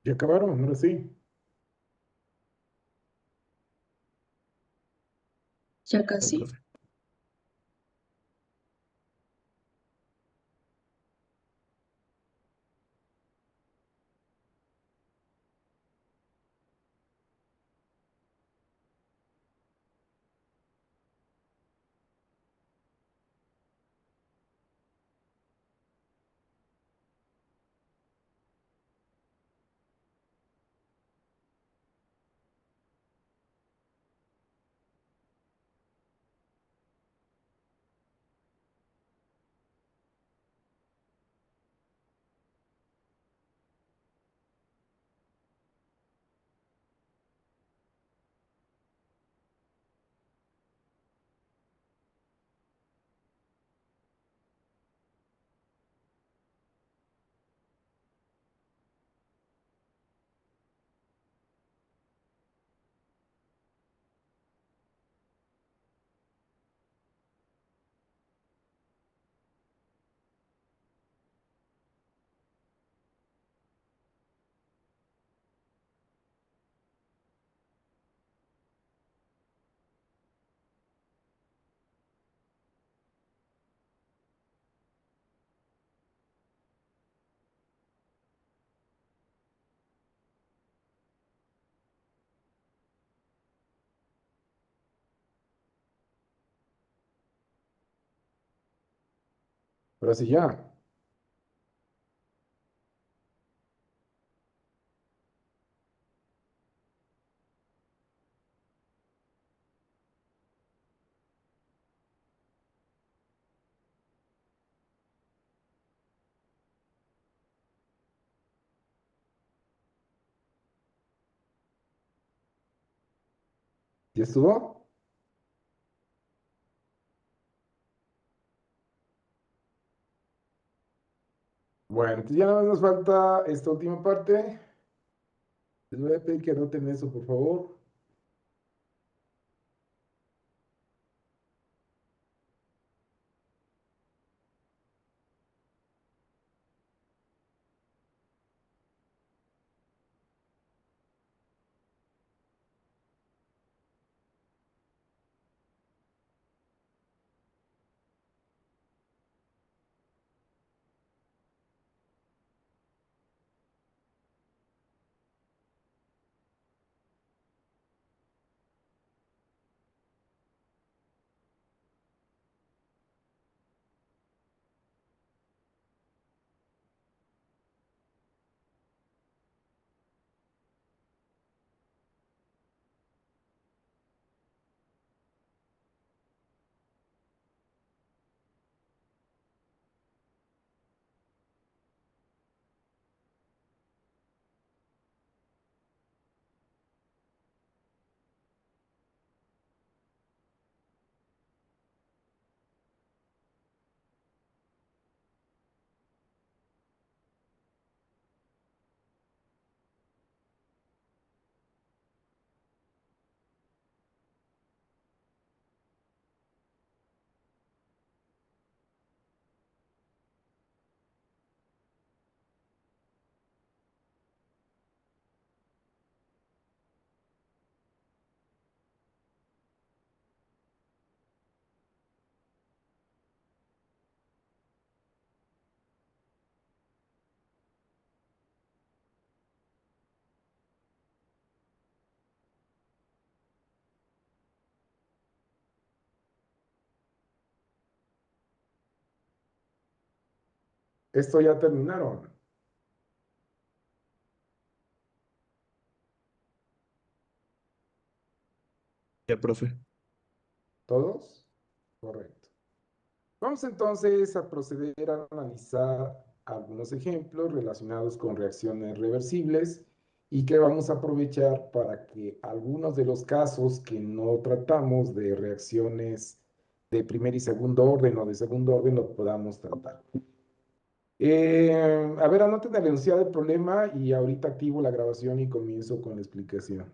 ¿Ya acabaron? Ahora sí. Ya No, casi. profe. Ahora sí ya. ¿Ya estuvo? Bueno, entonces ya nada más nos falta esta última parte. Les voy a pedir que anoten eso, por favor. Esto ya terminaron. Ya, profe. ¿Todos? Correcto. Vamos entonces a proceder a analizar algunos ejemplos relacionados con reacciones reversibles y que vamos a aprovechar para que algunos de los casos que no tratamos de reacciones de primer y segundo orden o de segundo orden lo podamos tratar. A ver, anoten el enunciado del problema y ahorita activo la grabación y comienzo con la explicación.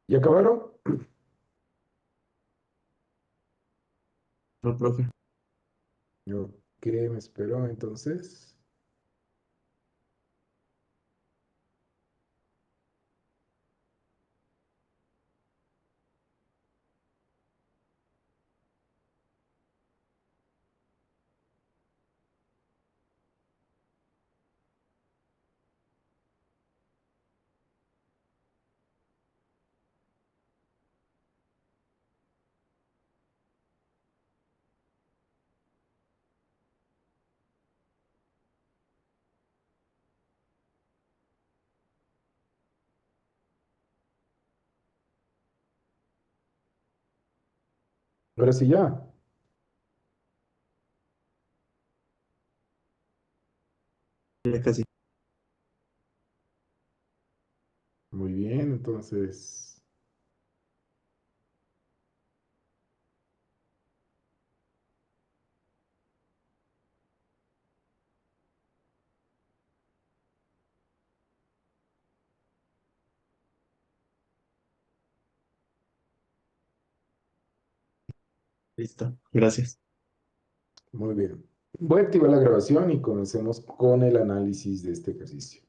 ¿Y acabaron? No, profe. Ok, me espero entonces. Ahora sí ya. Ya casi. Muy bien, entonces. Listo. Gracias. Muy bien. Voy a activar la grabación y comencemos con el análisis de este ejercicio.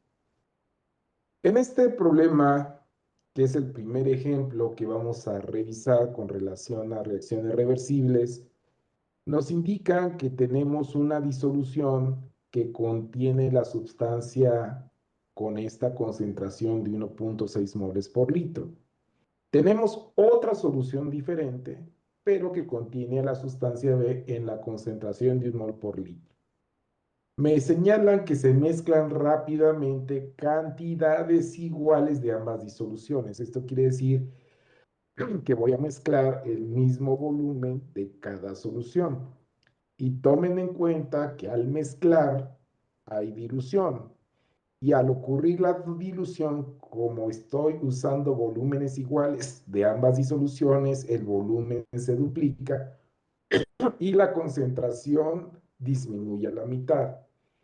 En este problema, que es el primer ejemplo que vamos a revisar con relación a reacciones reversibles, nos indican que tenemos una disolución que contiene la sustancia con esta concentración de 1.6 moles por litro. Tenemos otra solución diferente, pero que contiene la sustancia B en la concentración de 1 mol por litro. Me señalan que se mezclan rápidamente cantidades iguales de ambas disoluciones. Esto quiere decir que voy a mezclar el mismo volumen de cada solución. Y tomen en cuenta que al mezclar hay dilución. Y al ocurrir la dilución, como estoy usando volúmenes iguales de ambas disoluciones, el volumen se duplica y la concentración disminuye a la mitad.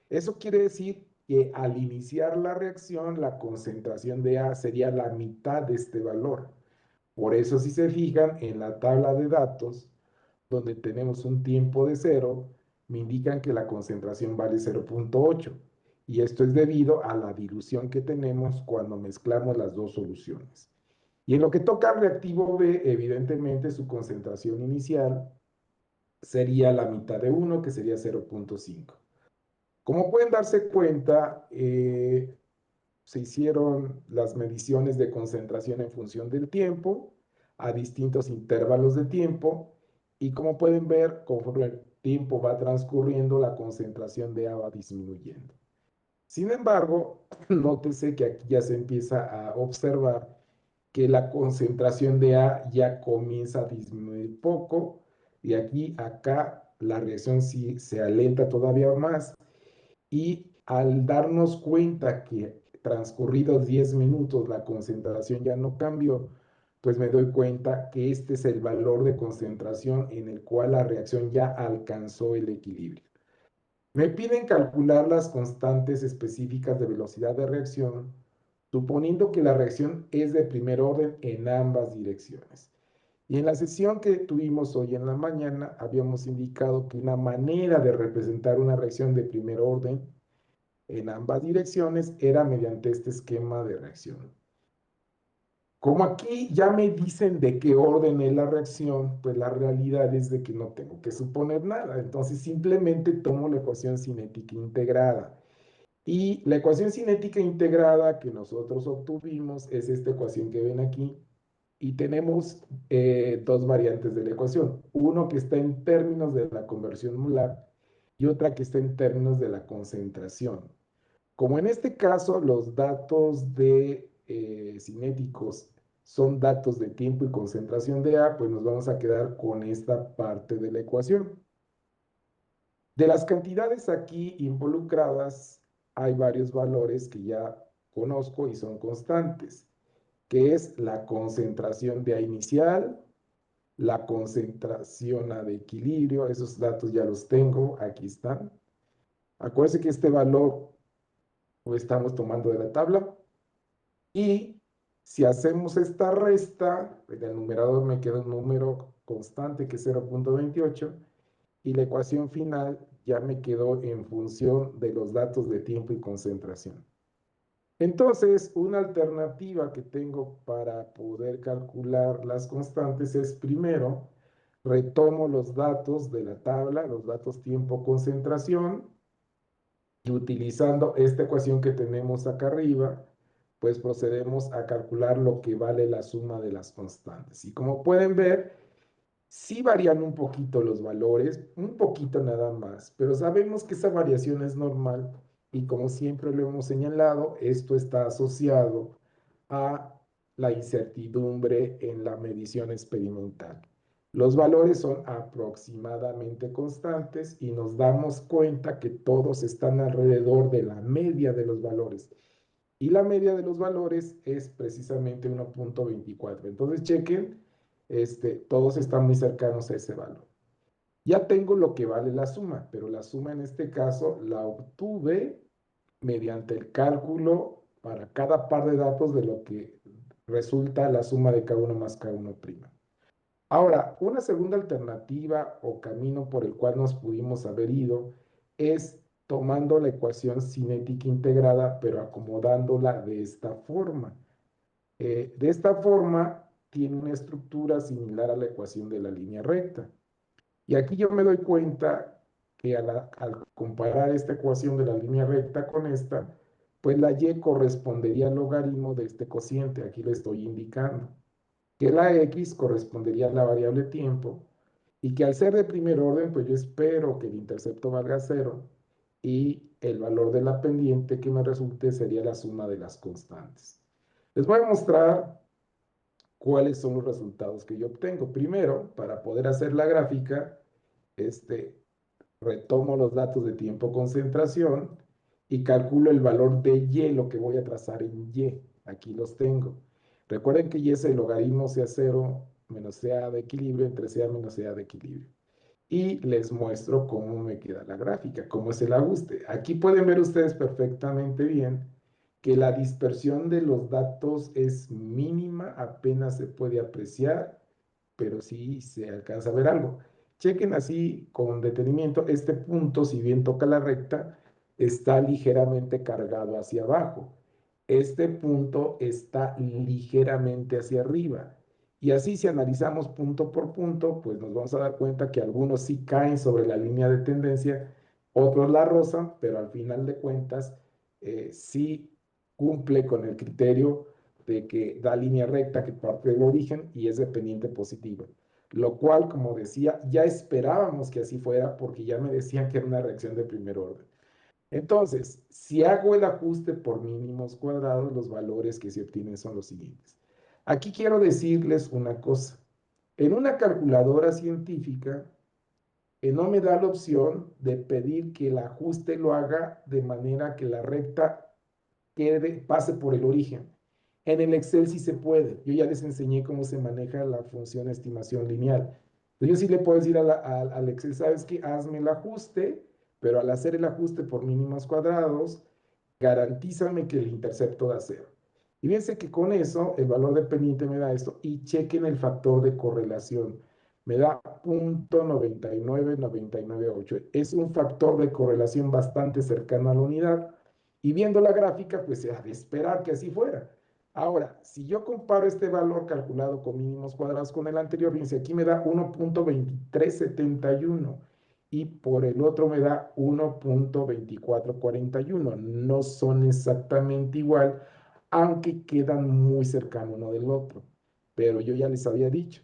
Eso quiere decir que al iniciar la reacción, la concentración de A sería la mitad de este valor. Por eso, si se fijan en la tabla de datos, donde tenemos un tiempo de 0, me indican que la concentración vale 0.8. Y esto es debido a la dilución que tenemos cuando mezclamos las dos soluciones. Y en lo que toca al reactivo B, evidentemente su concentración inicial sería la mitad de 1, que sería 0.5. Como pueden darse cuenta, se hicieron las mediciones de concentración en función del tiempo, a distintos intervalos de tiempo, y como pueden ver, conforme el tiempo va transcurriendo, la concentración de A va disminuyendo. Sin embargo, nótese que aquí ya se empieza a observar que la concentración de A ya comienza a disminuir poco, y aquí acá la reacción sí se alenta todavía más, y al darnos cuenta que transcurridos 10 minutos la concentración ya no cambió, pues me doy cuenta que este es el valor de concentración en el cual la reacción ya alcanzó el equilibrio. Me piden calcular las constantes específicas de velocidad de reacción, suponiendo que la reacción es de primer orden en ambas direcciones. Y en la sesión que tuvimos hoy en la mañana, habíamos indicado que una manera de representar una reacción de primer orden en ambas direcciones era mediante este esquema de reacción. Como aquí ya me dicen de qué orden es la reacción, pues la realidad es de que no tengo que suponer nada. Entonces simplemente tomo la ecuación cinética integrada. Y la ecuación cinética integrada que nosotros obtuvimos es esta ecuación que ven aquí. Y tenemos dos variantes de la ecuación. Uno que está en términos de la conversión molar y otra que está en términos de la concentración. Como en este caso los datos de cinéticos son datos de tiempo y concentración de A, pues nos vamos a quedar con esta parte de la ecuación. De las cantidades aquí involucradas, hay varios valores que ya conozco y son constantes, que es la concentración de A inicial, la concentración A de equilibrio, esos datos ya los tengo, aquí están. Acuérdense que este valor lo estamos tomando de la tabla. Y si hacemos esta resta, en el numerador me queda un número constante que es 0.28 y la ecuación final ya me quedó en función de los datos de tiempo y concentración. Entonces, una alternativa que tengo para poder calcular las constantes es primero, retomo los datos de la tabla, los datos tiempo, concentración, y utilizando esta ecuación que tenemos acá arriba, pues procedemos a calcular lo que vale la suma de las constantes. Y como pueden ver, sí varían un poquito los valores, un poquito nada más, pero sabemos que esa variación es normal y como siempre lo hemos señalado, esto está asociado a la incertidumbre en la medición experimental. Los valores son aproximadamente constantes y nos damos cuenta que todos están alrededor de la media de los valores. Y la media de los valores es precisamente 1.24. Entonces, chequen, todos están muy cercanos a ese valor. Ya tengo lo que vale la suma, pero la suma en este caso la obtuve mediante el cálculo para cada par de datos de lo que resulta la suma de K1 más K1'. Ahora, una segunda alternativa o camino por el cual nos pudimos haber ido es tomando la ecuación cinética integrada, pero acomodándola de esta forma. De esta forma, tiene una estructura similar a la ecuación de la línea recta. Y aquí yo me doy cuenta que al comparar esta ecuación de la línea recta con esta, pues la y correspondería al logaritmo de este cociente. Aquí le estoy indicando que la x correspondería a la variable tiempo y que al ser de primer orden, pues yo espero que el intercepto valga 0 y el valor de la pendiente que me resulte sería la suma de las constantes. Les voy a mostrar cuáles son los resultados que yo obtengo. Primero, para poder hacer la gráfica, retomo los datos de tiempo-concentración y calculo el valor de y, lo que voy a trazar en y. Aquí los tengo. Recuerden que y es el logaritmo sea 0 menos sea de equilibrio entre sea menos sea de equilibrio. Y les muestro cómo me queda la gráfica, cómo es el ajuste. Aquí pueden ver ustedes perfectamente bien que la dispersión de los datos es mínima, apenas se puede apreciar, pero sí se alcanza a ver algo. Chequen así con detenimiento, este punto, si bien toca la recta, está ligeramente cargado hacia abajo. Este punto está ligeramente hacia arriba. Y así si analizamos punto por punto, pues nos vamos a dar cuenta que algunos sí caen sobre la línea de tendencia, otros la rozan, pero al final de cuentas sí cumple con el criterio de que da línea recta que parte del origen y es de pendiente positiva. Lo cual, como decía, ya esperábamos que así fuera porque ya me decían que era una reacción de primer orden. Entonces, si hago el ajuste por mínimos cuadrados, los valores que se obtienen son los siguientes. Aquí quiero decirles una cosa. En una calculadora científica, no me da la opción de pedir que el ajuste lo haga de manera que la recta pase por el origen. En el Excel sí se puede. Yo ya les enseñé cómo se maneja la función estimación lineal. Yo sí le puedo decir al Excel, ¿sabes qué? Hazme el ajuste, pero al hacer el ajuste por mínimos cuadrados, garantízame que el intercepto da 0. Y fíjense que con eso, el valor de pendiente me da esto, y chequen el factor de correlación. Me da 0.99998. Es un factor de correlación bastante cercano a la unidad. Y viendo la gráfica, pues se ha de esperar que así fuera. Ahora, si yo comparo este valor calculado con mínimos cuadrados con el anterior, fíjense, aquí me da 1.2371 y por el otro me da 1.2441. No son exactamente igual, aunque quedan muy cercanos uno del otro. Pero yo ya les había dicho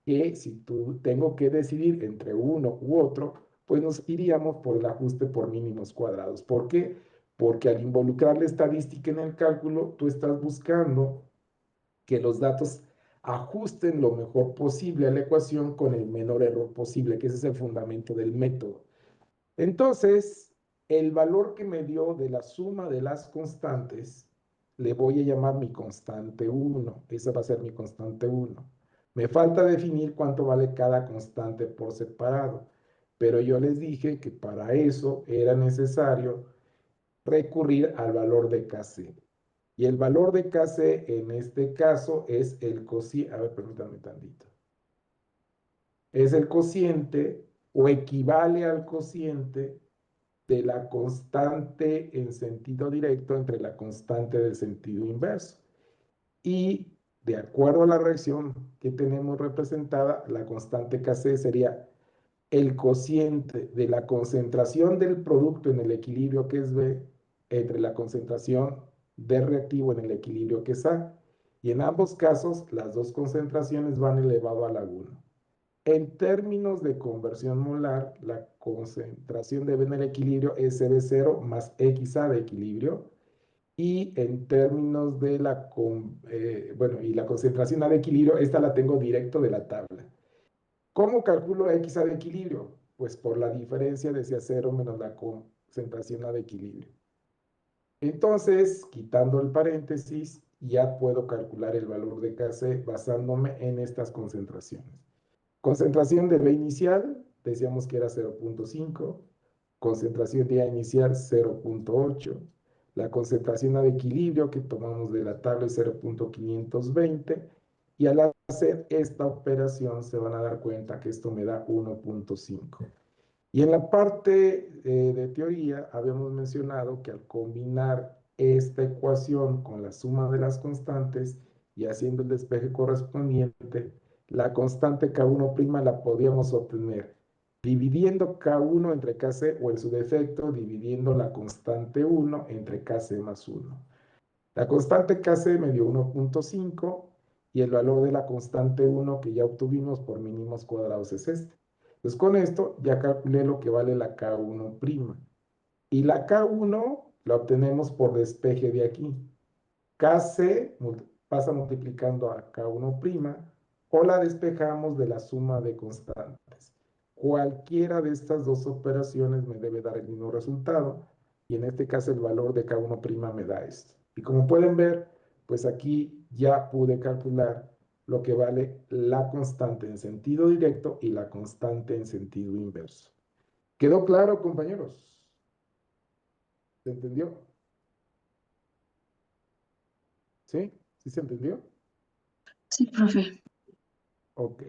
que si tengo que decidir entre uno u otro, pues nos iríamos por el ajuste por mínimos cuadrados. ¿Por qué? Porque al involucrar la estadística en el cálculo, tú estás buscando que los datos ajusten lo mejor posible a la ecuación con el menor error posible, que ese es el fundamento del método. Entonces, el valor que me dio de la suma de las constantes, le voy a llamar mi constante 1. Esa va a ser mi constante 1. Me falta definir cuánto vale cada constante por separado, pero yo les dije que para eso era necesario recurrir al valor de Kc. Y el valor de Kc en este caso es el cociente, a ver, permítanme tantito. Es el cociente o equivale al cociente de la constante en sentido directo entre la constante de sentido inverso. Y de acuerdo a la reacción que tenemos representada, la constante Kc sería el cociente de la concentración del producto en el equilibrio que es B entre la concentración de reactivo en el equilibrio que es A. Y en ambos casos, las dos concentraciones van elevado a la 1. En términos de conversión molar, la concentración de B en el equilibrio es CB0 más XA de equilibrio. Y en términos de la concentración A de equilibrio, esta la tengo directo de la tabla. ¿Cómo calculo XA de equilibrio? Pues por la diferencia de CA0 menos la concentración A de equilibrio. Entonces, quitando el paréntesis, ya puedo calcular el valor de Kc basándome en estas concentraciones. Concentración de B inicial, decíamos que era 0.5. Concentración de A inicial, 0.8. La concentración A de equilibrio que tomamos de la tabla es 0.520. Y al hacer esta operación se van a dar cuenta que esto me da 1.5. Y en la parte de teoría habíamos mencionado que al combinar esta ecuación con la suma de las constantes y haciendo el despeje correspondiente, la constante K1' la podíamos obtener dividiendo K1 entre Kc o en su defecto dividiendo la constante 1 entre Kc más 1. La constante Kc me dio 1.5 y el valor de la constante 1 que ya obtuvimos por mínimos cuadrados es este. Entonces con esto ya calculé lo que vale la K1'. Y la K1 la obtenemos por despeje de aquí. Kc pasa multiplicando a K1' o la despejamos de la suma de constantes. Cualquiera de estas dos operaciones me debe dar el mismo resultado y en este caso el valor de K1' me da esto. Y como pueden ver, pues aquí ya pude calcular lo que vale la constante en sentido directo y la constante en sentido inverso. ¿Quedó claro, compañeros? ¿Se entendió? ¿Sí? ¿Sí se entendió? Sí, profe. Ok.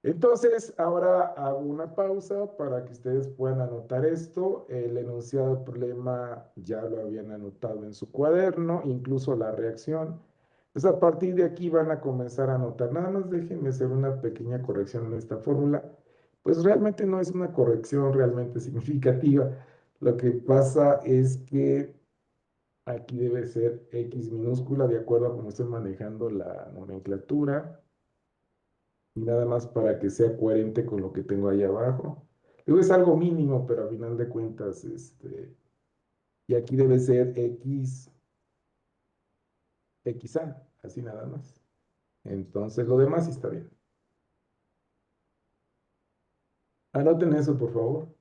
Entonces, ahora hago una pausa para que ustedes puedan anotar esto. El enunciado del problema ya lo habían anotado en su cuaderno, incluso la reacción. Pues a partir de aquí van a comenzar a anotar. Nada más déjenme hacer una pequeña corrección en esta fórmula. Pues realmente no es una corrección realmente significativa. Lo que pasa es que aquí debe ser X minúscula de acuerdo a cómo estoy manejando la nomenclatura. Y nada más para que sea coherente con lo que tengo ahí abajo. Luego es algo mínimo, pero a final de cuentas, y aquí debe ser X, XA, así nada más. Entonces, lo demás sí está bien. Anoten eso, por favor.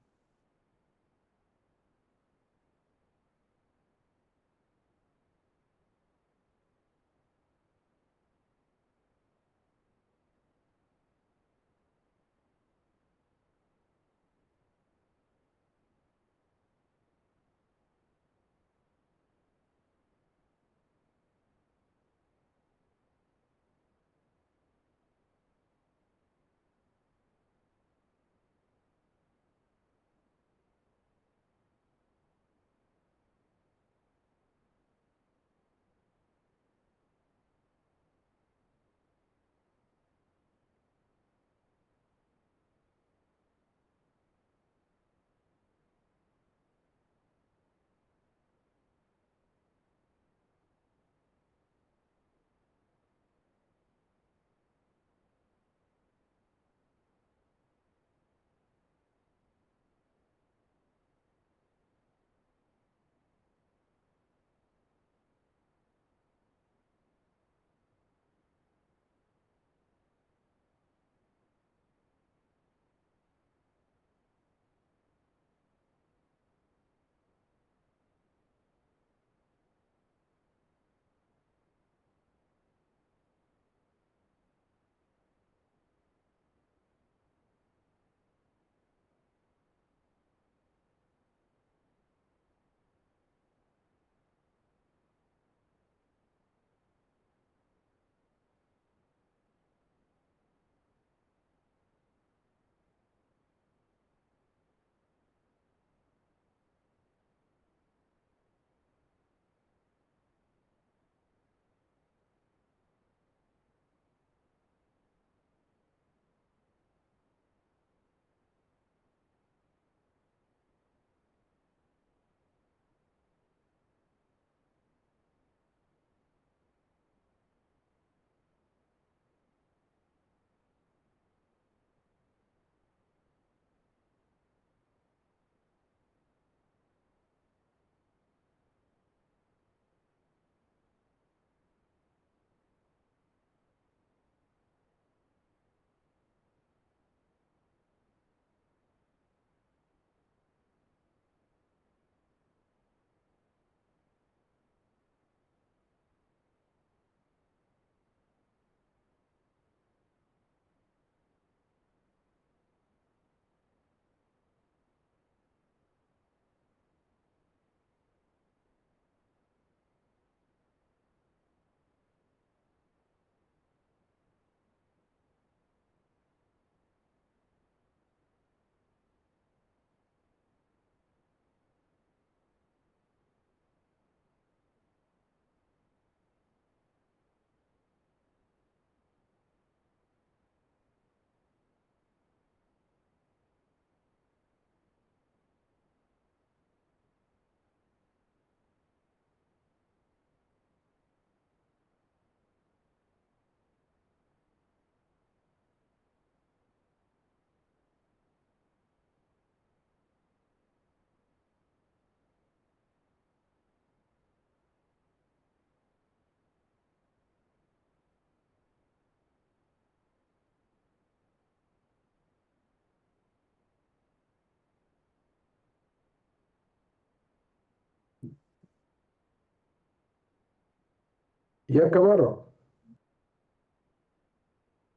Ya acabaron,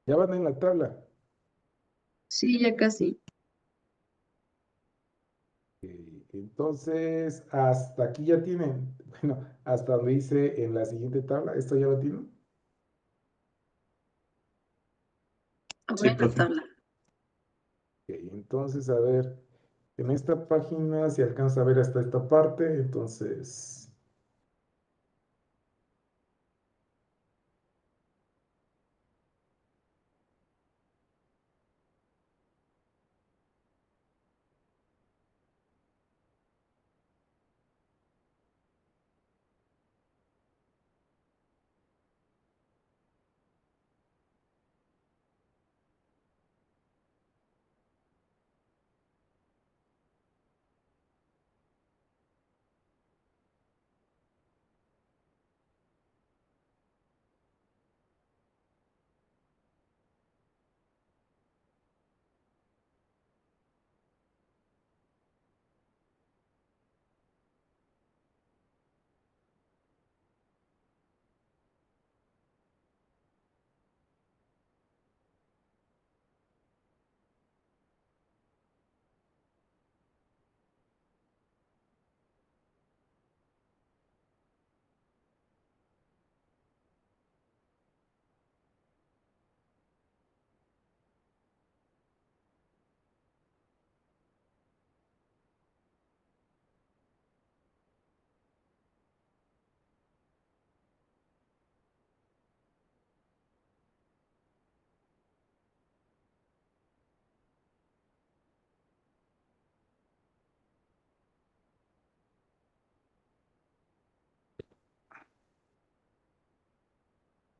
ya van en la tabla. Sí, ya casi. Entonces, hasta aquí ya tienen, bueno, hasta donde dice en la siguiente tabla, ¿esto ya lo tienen? Sí, Ahora en la profe. tabla. Ok, entonces, a ver, en esta página se alcanza a ver hasta esta parte, entonces,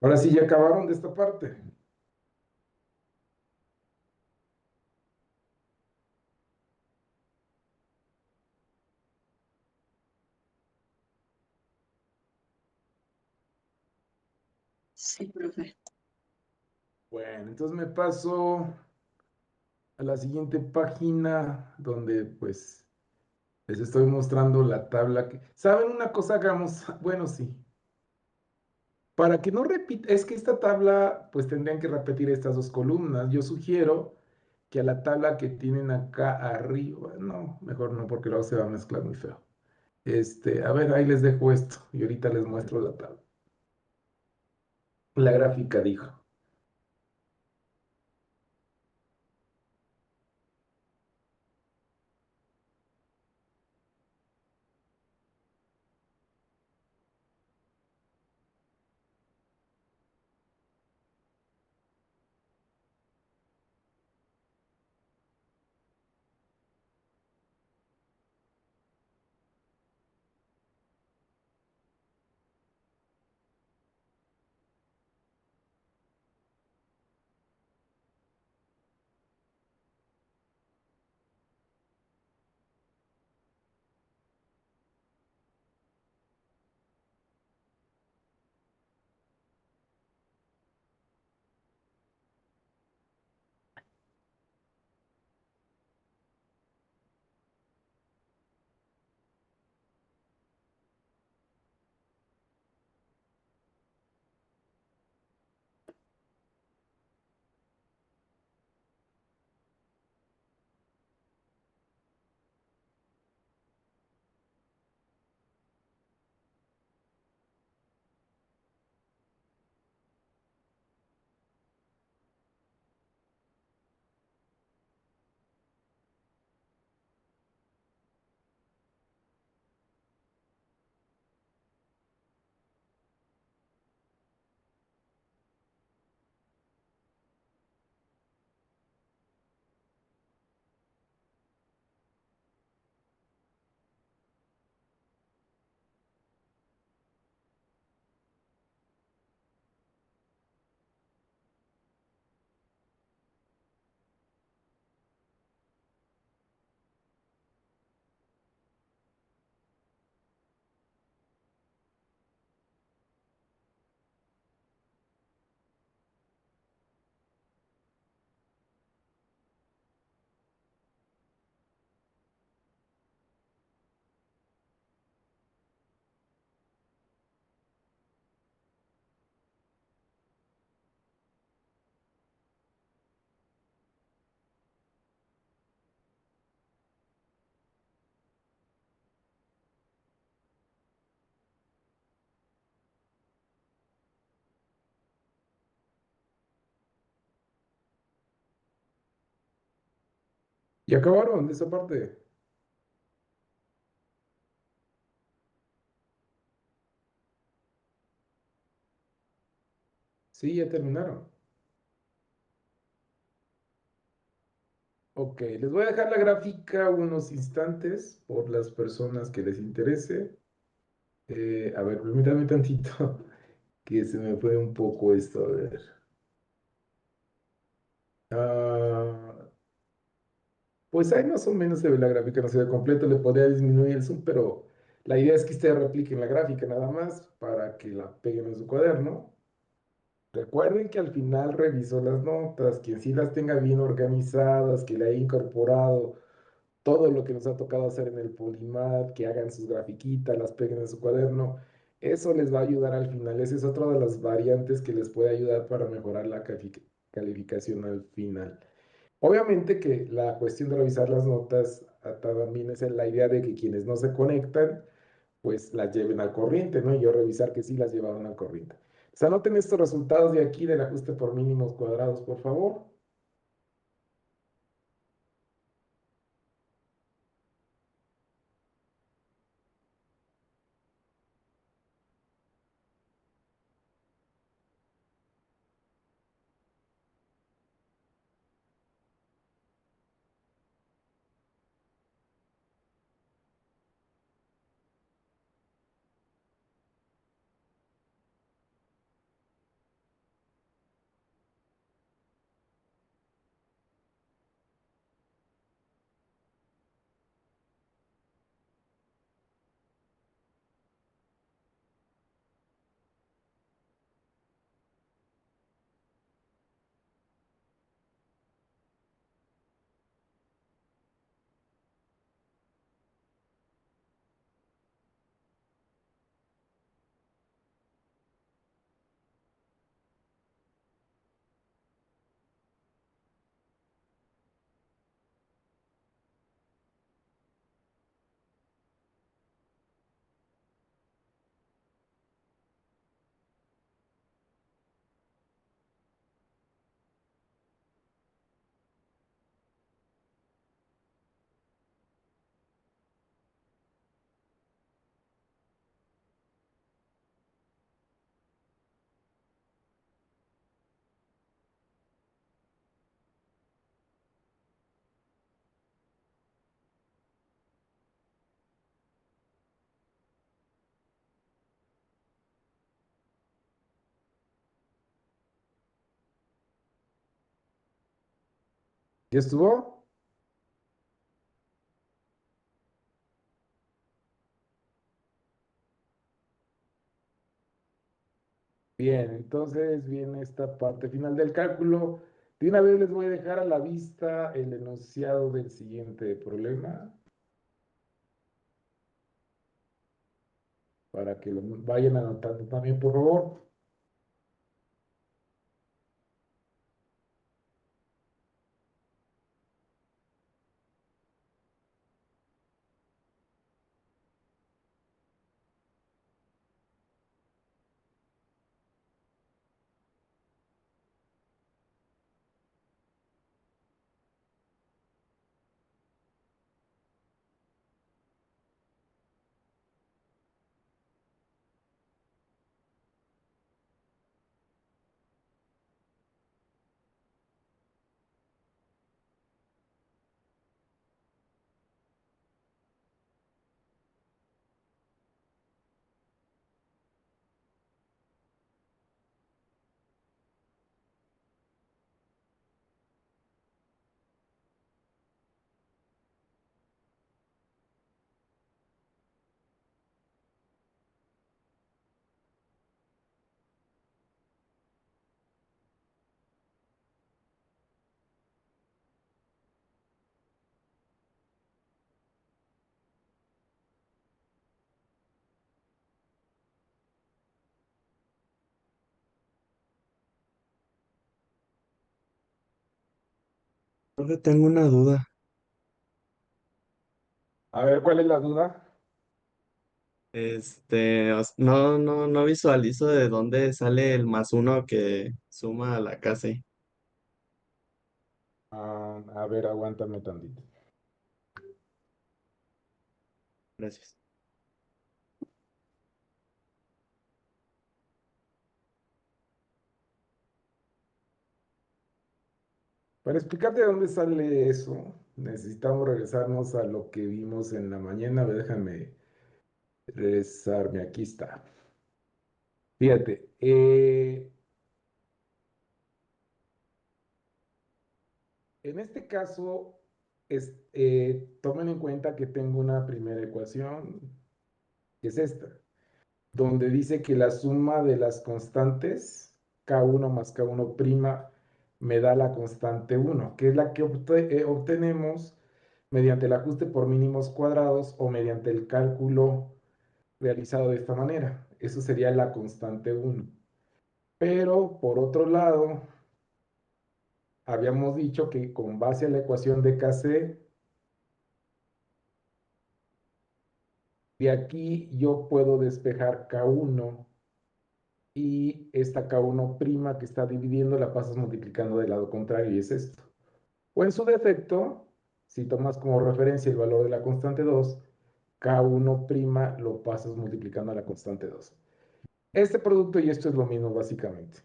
ahora sí ya acabaron de esta parte. Sí, profe. Bueno, entonces me paso a la siguiente página donde pues les estoy mostrando la tabla que... ¿Saben una cosa? Hagamos, bueno, sí. Para que no repita, es que esta tabla pues tendrían que repetir estas dos columnas. Yo sugiero que a la tabla que tienen acá arriba, no, mejor no, porque luego se va a mezclar muy feo. A ver, ahí les dejo esto y ahorita les muestro la tabla. La gráfica dijo. ¿Y acabaron de esa parte? Sí, ya terminaron. Ok, les voy a dejar la gráfica unos instantes por las personas que les interese. A ver, permítame tantito que se me fue un poco esto. A ver. Ah, pues ahí más o menos se ve la gráfica, no se ve completo, le podría disminuir el zoom, pero la idea es que ustedes repliquen la gráfica nada más para que la peguen en su cuaderno. Recuerden que al final revisó las notas, quien sí las tenga bien organizadas, que le haya incorporado todo lo que nos ha tocado hacer en el Polymath, que hagan sus grafiquitas, las peguen en su cuaderno. Eso les va a ayudar al final. Esa es otra de las variantes que les puede ayudar para mejorar la calificación al final. Obviamente que la cuestión de revisar las notas también es en la idea de que quienes no se conectan, pues las lleven al corriente, ¿no? Y yo revisar que sí las llevaron al corriente. Pues anoten estos resultados de aquí del ajuste por mínimos cuadrados, por favor. ¿Ya estuvo? Bien, entonces viene esta parte final del cálculo. De una vez les voy a dejar a la vista el enunciado del siguiente problema para que lo vayan anotando también, por favor. Profe, tengo una duda. A ver, ¿cuál es la duda? No visualizo de dónde sale el +1 que suma a la casi. A ver, aguántame tantito. Gracias. Para explicarte de dónde sale eso, necesitamos regresarnos a lo que vimos en la mañana. A ver, déjame regresarme. Aquí está. Fíjate, en este caso, tomen en cuenta que tengo una primera ecuación, que es esta, donde dice que la suma de las constantes, K1 más K1 prima, me da la constante 1, que es la que obtenemos mediante el ajuste por mínimos cuadrados o mediante el cálculo realizado de esta manera. Eso sería la constante 1. Pero, por otro lado, habíamos dicho que con base a la ecuación de Kc, de aquí yo puedo despejar K1 y esta K1' que está dividiendo la pasas multiplicando del lado contrario y es esto. O en su defecto, si tomas como referencia el valor de la constante 2, K1' lo pasas multiplicando a la constante 2. Este producto y esto es lo mismo básicamente.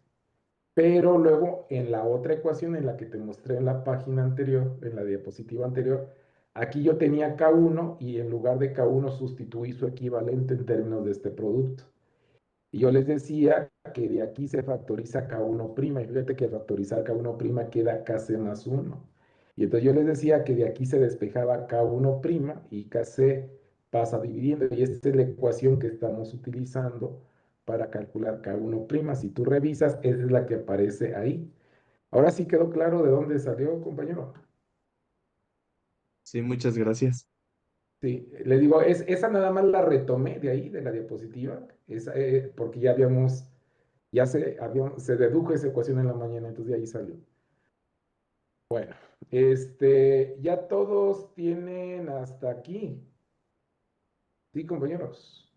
Pero luego en la otra ecuación en la que te mostré en la página anterior, en la diapositiva anterior, aquí yo tenía K1 y en lugar de K1 sustituí su equivalente en términos de este producto. Y yo les decía que de aquí se factoriza K1', y fíjate que factorizar K1' queda Kc más 1. Y entonces yo les decía que de aquí se despejaba K1' y Kc pasa dividiendo. Y esta es la ecuación que estamos utilizando para calcular K1'. Si tú revisas, esa es la que aparece ahí. Ahora sí quedó claro de dónde salió, compañero. Sí, muchas gracias. Sí, le digo, esa nada más la retomé de ahí, de la diapositiva, porque se dedujo esa ecuación en la mañana, entonces de ahí salió. Bueno, ya todos tienen hasta aquí. Sí, compañeros.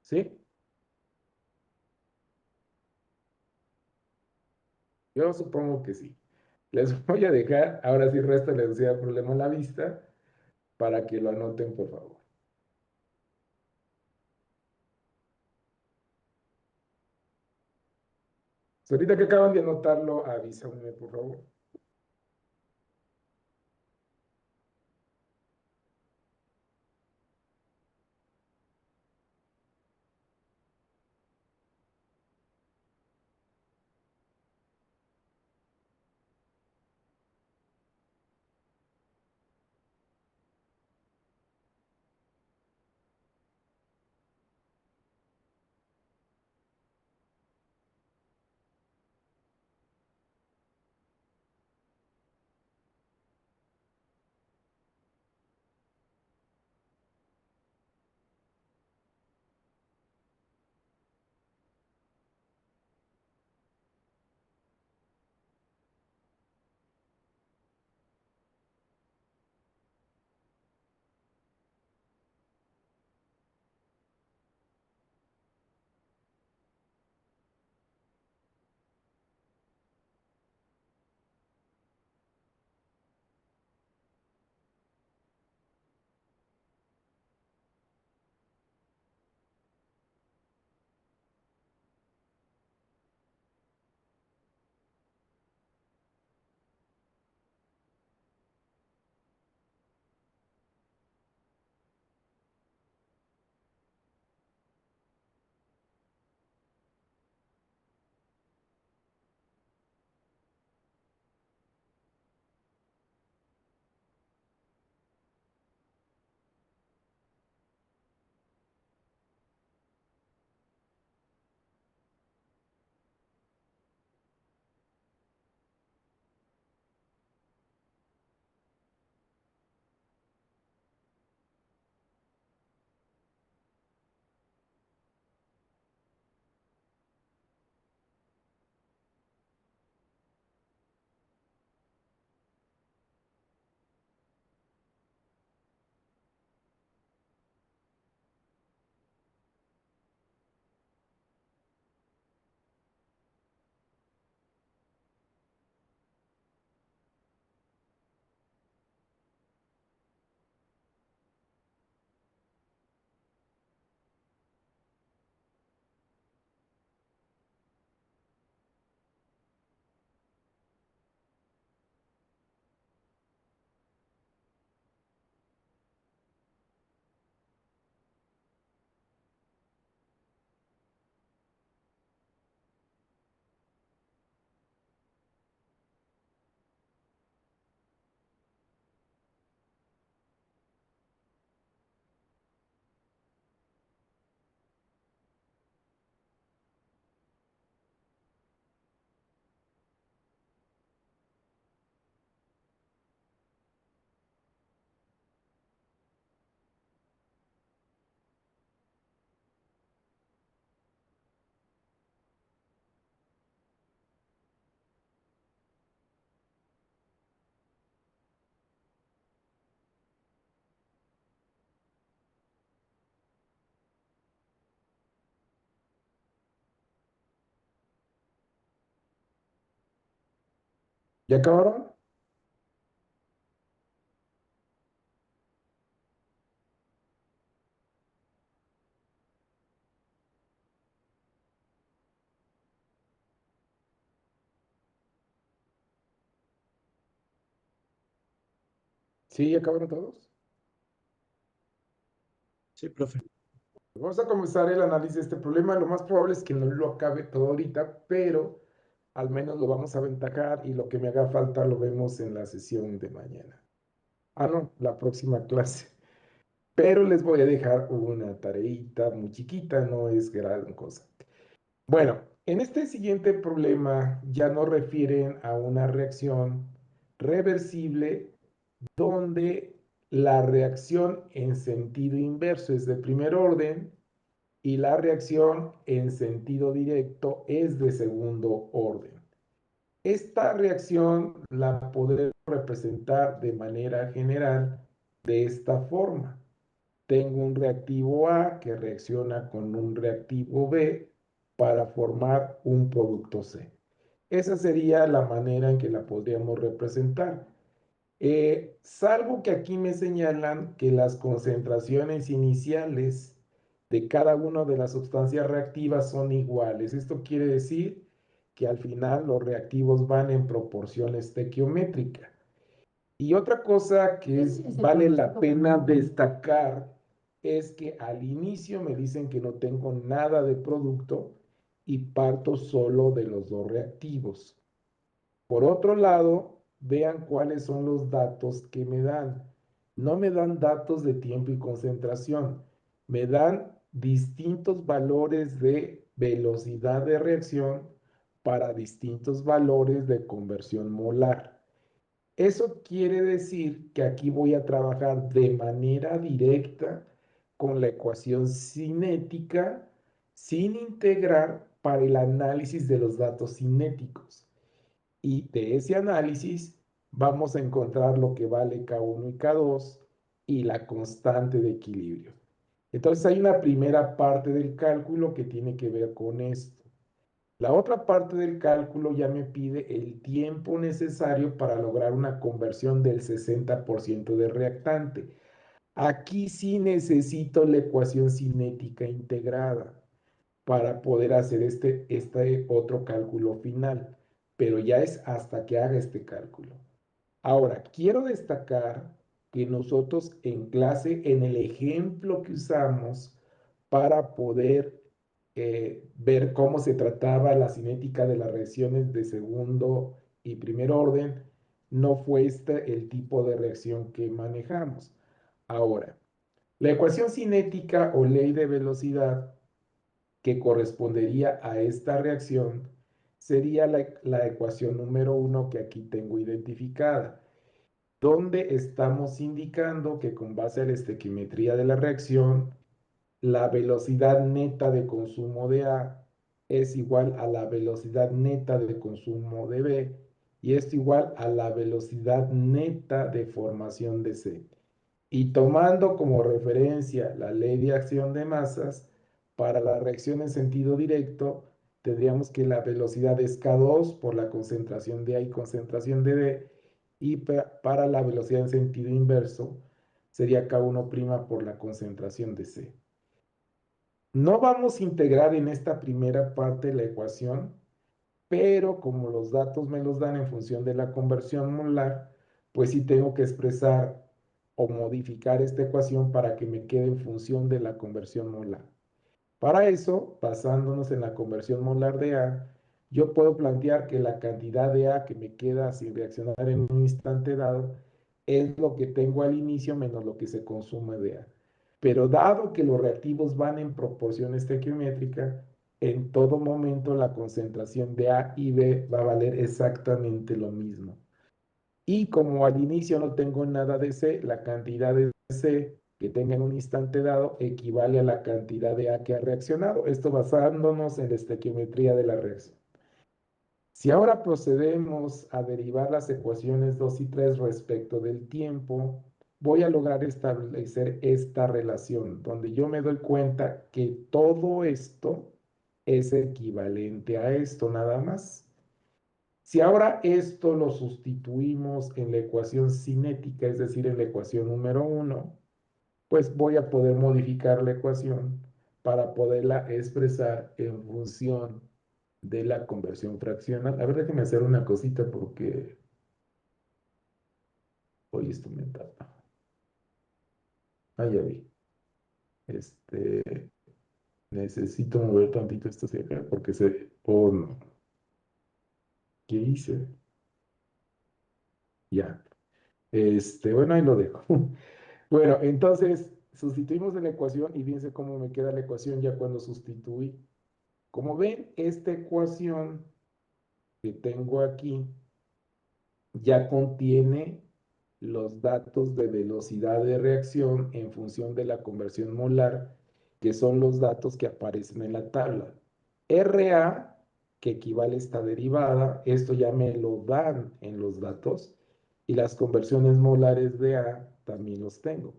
¿Sí? Yo supongo que sí. Les voy a dejar, ahora sí resta les decía el problema a la vista, para que lo anoten, por favor. So, ahorita que acaban de anotarlo, avísame, por favor. ¿Ya acabaron? ¿Sí? ¿Ya acabaron todos? Sí, profe. Vamos a comenzar el análisis de este problema. Lo más probable es que no lo acabe todo ahorita, pero al menos lo vamos a aventajar y lo que me haga falta lo vemos en la sesión de mañana. Ah, no, la próxima clase. Pero les voy a dejar una tareita muy chiquita, no es gran cosa. Bueno, en este siguiente problema ya nos refieren a una reacción reversible donde la reacción en sentido inverso es de primer orden y la reacción en sentido directo es de segundo orden. Esta reacción la podré representar de manera general de esta forma. Tengo un reactivo A que reacciona con un reactivo B para formar un producto C. Esa sería la manera en que la podríamos representar. Salvo que aquí me señalan que las concentraciones iniciales de cada una de las sustancias reactivas son iguales. Esto quiere decir que al final los reactivos van en proporción estequiométrica. Y otra cosa que vale la pena destacar es que al inicio me dicen que no tengo nada de producto y parto solo de los dos reactivos. Por otro lado, vean cuáles son los datos que me dan. No me dan datos de tiempo y concentración, me dan distintos valores de velocidad de reacción para distintos valores de conversión molar. Eso quiere decir que aquí voy a trabajar de manera directa con la ecuación cinética sin integrar para el análisis de los datos cinéticos. Y de ese análisis vamos a encontrar lo que vale K1 y K2 y la constante de equilibrio. Entonces hay una primera parte del cálculo que tiene que ver con esto. La otra parte del cálculo ya me pide el tiempo necesario para lograr una conversión del 60% de reactante. Aquí sí necesito la ecuación cinética integrada para poder hacer este otro cálculo final, pero ya es hasta que haga este cálculo. Ahora, quiero destacar que nosotros en clase, en el ejemplo que usamos para poder ver cómo se trataba la cinética de las reacciones de segundo y primer orden, no fue este el tipo de reacción que manejamos. Ahora, la ecuación cinética o ley de velocidad que correspondería a esta reacción sería la ecuación número 1 que aquí tengo identificada, donde estamos indicando que con base a la estequiometría de la reacción, la velocidad neta de consumo de A es igual a la velocidad neta de consumo de B y es igual a la velocidad neta de formación de C. Y tomando como referencia la ley de acción de masas, para la reacción en sentido directo, tendríamos que la velocidad es K2 por la concentración de A y concentración de B, y para la velocidad en sentido inverso sería K1' por la concentración de C. No vamos a integrar en esta primera parte la ecuación, pero como los datos me los dan en función de la conversión molar, pues sí tengo que expresar o modificar esta ecuación para que me quede en función de la conversión molar. Para eso, basándonos en la conversión molar de A, yo puedo plantear que la cantidad de A que me queda sin reaccionar en un instante dado es lo que tengo al inicio menos lo que se consume de A. Pero dado que los reactivos van en proporción estequiométrica, en todo momento la concentración de A y B va a valer exactamente lo mismo. Y como al inicio no tengo nada de C, la cantidad de C que tenga en un instante dado equivale a la cantidad de A que ha reaccionado. Esto basándonos en la estequiometría de la reacción. Si ahora procedemos a derivar las ecuaciones 2 y 3 respecto del tiempo, voy a lograr establecer esta relación, donde yo me doy cuenta que todo esto es equivalente a esto nada más. Si ahora esto lo sustituimos en la ecuación cinética, es decir, en la ecuación número uno, pues voy a poder modificar la ecuación para poderla expresar en función de la conversión fraccional. A ver, déjenme hacer una cosita porque hoy esto me tapa. Ah, ya vi. Este, necesito mover tantito esto hacia acá porque se... Oh, no. ¿Qué hice? Ya. Bueno, ahí lo dejo. Bueno, entonces sustituimos en la ecuación y fíjense cómo me queda la ecuación ya cuando sustituí. Como ven, esta ecuación que tengo aquí ya contiene los datos de velocidad de reacción en función de la conversión molar, que son los datos que aparecen en la tabla. RA, que equivale a esta derivada, esto ya me lo dan en los datos, y las conversiones molares de A también los tengo.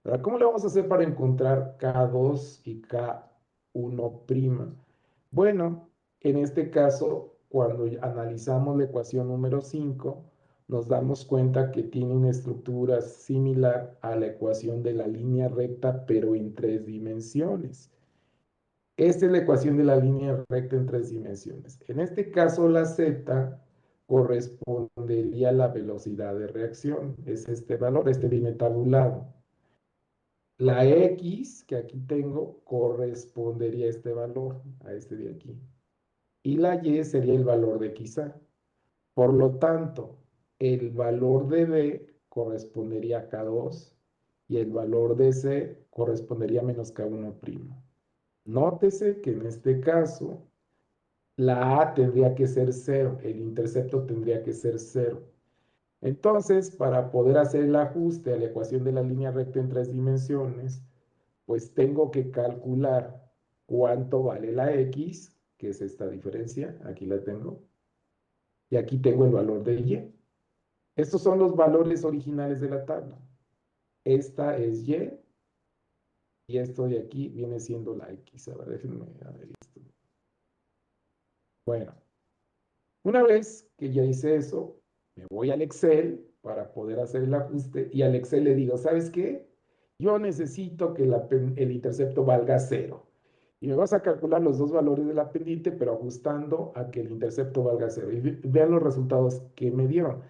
Ahora, ¿cómo le vamos a hacer para encontrar K2 y K1'? Bueno, en este caso, cuando analizamos la ecuación número 5, nos damos cuenta que tiene una estructura similar a la ecuación de la línea recta, pero en tres dimensiones. Esta es la ecuación de la línea recta en tres dimensiones. En este caso, la z correspondería a la velocidad de reacción. Es este valor, este viene tabulado. La x, que aquí tengo, correspondería a este valor, a este de aquí. Y la y sería el valor de xA. Por lo tanto, el valor de B correspondería a K2 y el valor de C correspondería a menos K1'. Nótese que en este caso la A tendría que ser 0, el intercepto tendría que ser 0. Entonces, para poder hacer el ajuste a la ecuación de la línea recta en tres dimensiones, pues tengo que calcular cuánto vale la X, que es esta diferencia, aquí la tengo, y aquí tengo el valor de Y. Estos son los valores originales de la tabla. Esta es y esto de aquí viene siendo la X. A ver, déjenme a ver esto. Bueno, una vez que ya hice eso, me voy al Excel para poder hacer el ajuste y al Excel le digo, ¿sabes qué? Yo necesito que el intercepto valga 0. Y me vas a calcular los dos valores de la pendiente, pero ajustando a que el intercepto valga 0. Y vean los resultados que me dieron.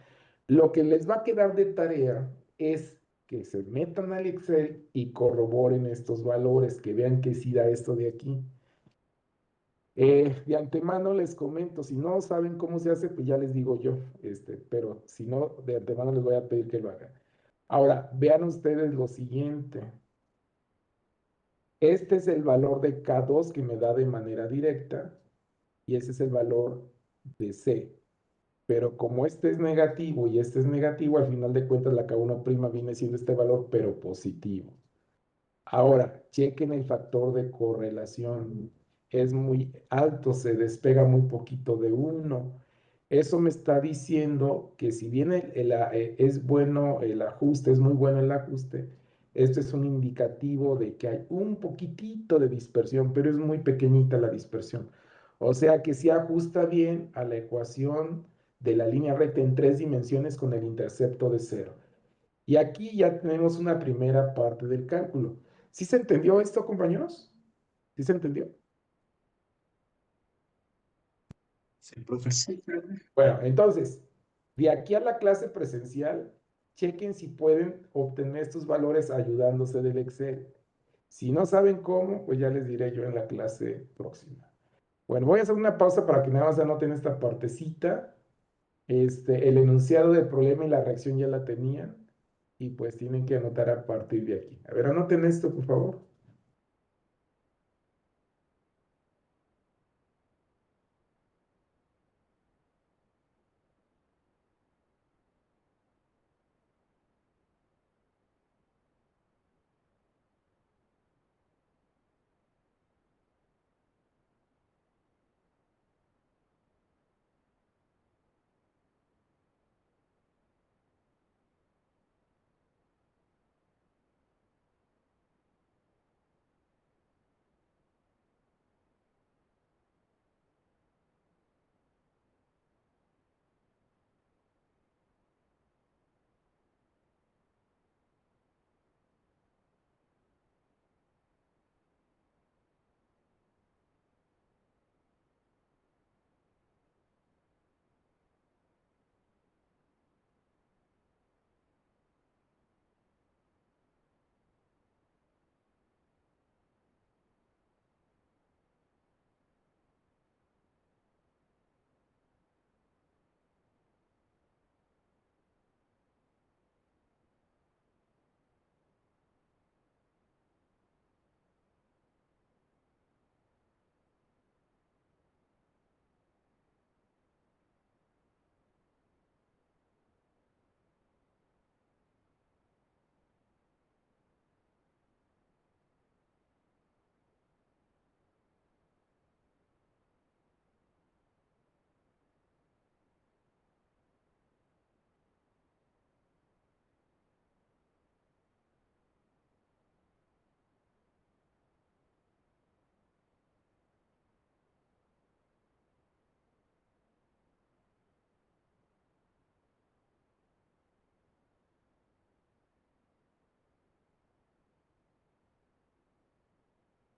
Lo que les va a quedar de tarea es que se metan al Excel y corroboren estos valores, que vean que sí da esto de aquí. De antemano les comento, si no saben cómo se hace, pues ya les digo yo, pero si no, de antemano les voy a pedir que lo hagan. Ahora, vean ustedes lo siguiente. Este es el valor de K2 que me da de manera directa y ese es el valor de C. Pero como este es negativo y este es negativo, al final de cuentas la K1' viene siendo este valor, pero positivo. Ahora, chequen el factor de correlación. Es muy alto, se despega muy poquito de 1. Eso me está diciendo que si bien es bueno el ajuste, es muy bueno el ajuste, esto es un indicativo de que hay un poquitito de dispersión, pero es muy pequeñita la dispersión. O sea que sí ajusta bien a la ecuación de la línea recta en tres dimensiones con el intercepto de 0. Y aquí ya tenemos una primera parte del cálculo. ¿Sí se entendió esto, compañeros? ¿Sí se entendió? Sí, profe. Sí, profe. Bueno, entonces, de aquí a la clase presencial, chequen si pueden obtener estos valores ayudándose del Excel. Si no saben cómo, pues ya les diré yo en la clase próxima. Bueno, voy a hacer una pausa para que nada más anoten esta partecita. El enunciado del problema y la reacción ya la tenían. Y pues tienen que anotar a partir de aquí. A ver, anoten esto, por favor.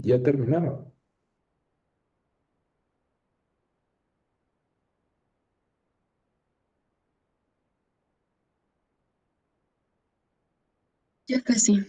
Ya terminaron. Ya casi.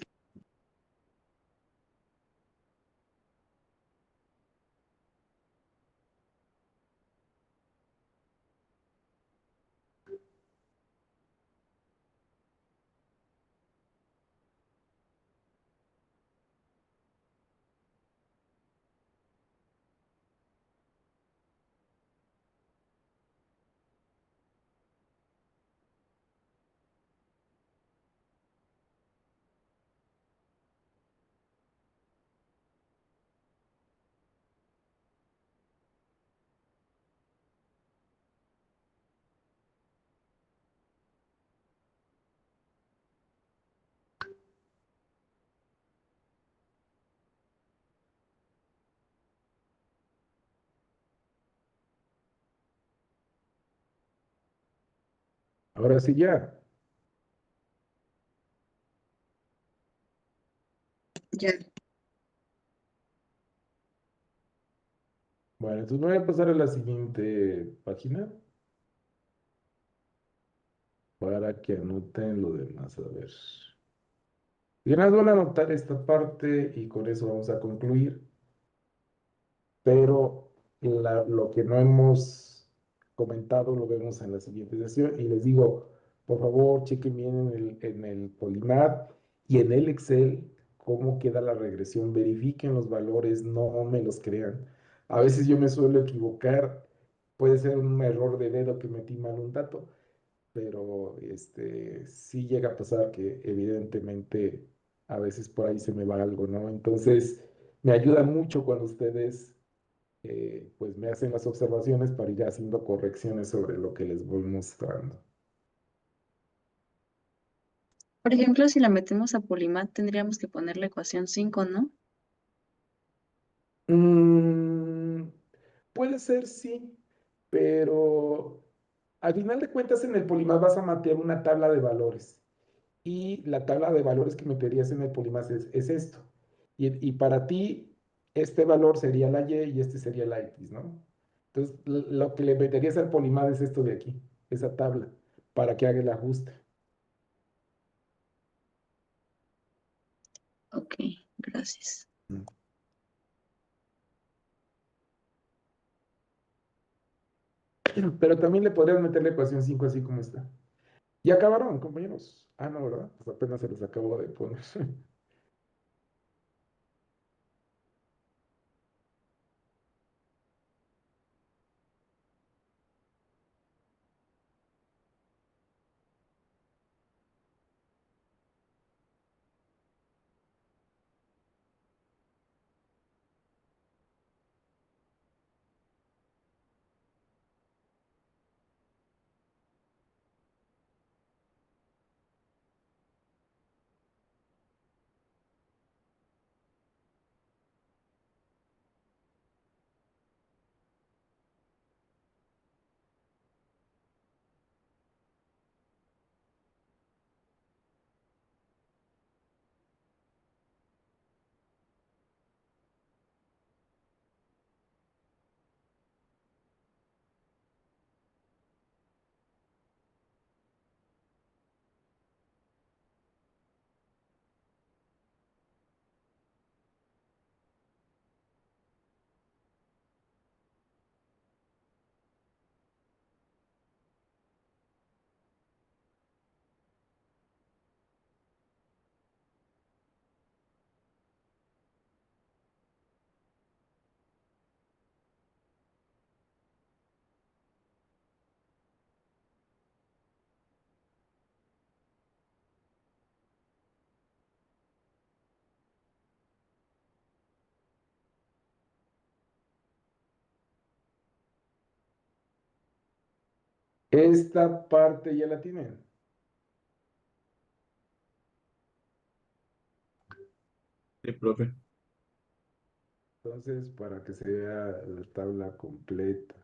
Ahora sí ya. Ya. Bueno, entonces voy a pasar a la siguiente página para que anoten lo demás. A ver. Y nada, más van a anotar esta parte y con eso vamos a concluir. Pero lo que no hemos comentado lo vemos en la siguiente sesión. Y les digo, por favor, chequen bien en el Polymath y en el Excel cómo queda la regresión. Verifiquen los valores, no me los crean. A veces yo me suelo equivocar, puede ser un error de dedo que metí mal un dato, pero sí llega a pasar que evidentemente a veces por ahí se me va algo, ¿no? Entonces, me ayuda mucho cuando ustedes pues me hacen las observaciones para ir haciendo correcciones sobre lo que les voy mostrando. Por ejemplo, si la metemos a Polymath, tendríamos que poner la ecuación 5, ¿no? Mm, puede ser, sí, pero al final de cuentas en el Polymath vas a matear una tabla de valores y la tabla de valores que meterías en el Polymath es esto. Y para ti, este valor sería la Y y este sería la X, ¿no? Entonces, lo que le meterías al Polymath es esto de aquí, esa tabla, para que haga el ajuste. Ok, gracias. Pero también le podrías meter la ecuación 5 así como está. Y acabaron, compañeros. Ah, no, ¿verdad? Pues apenas se los acabo de poner. Esta parte ya la tienen. Sí, profe. Entonces, para que se vea la tabla completa.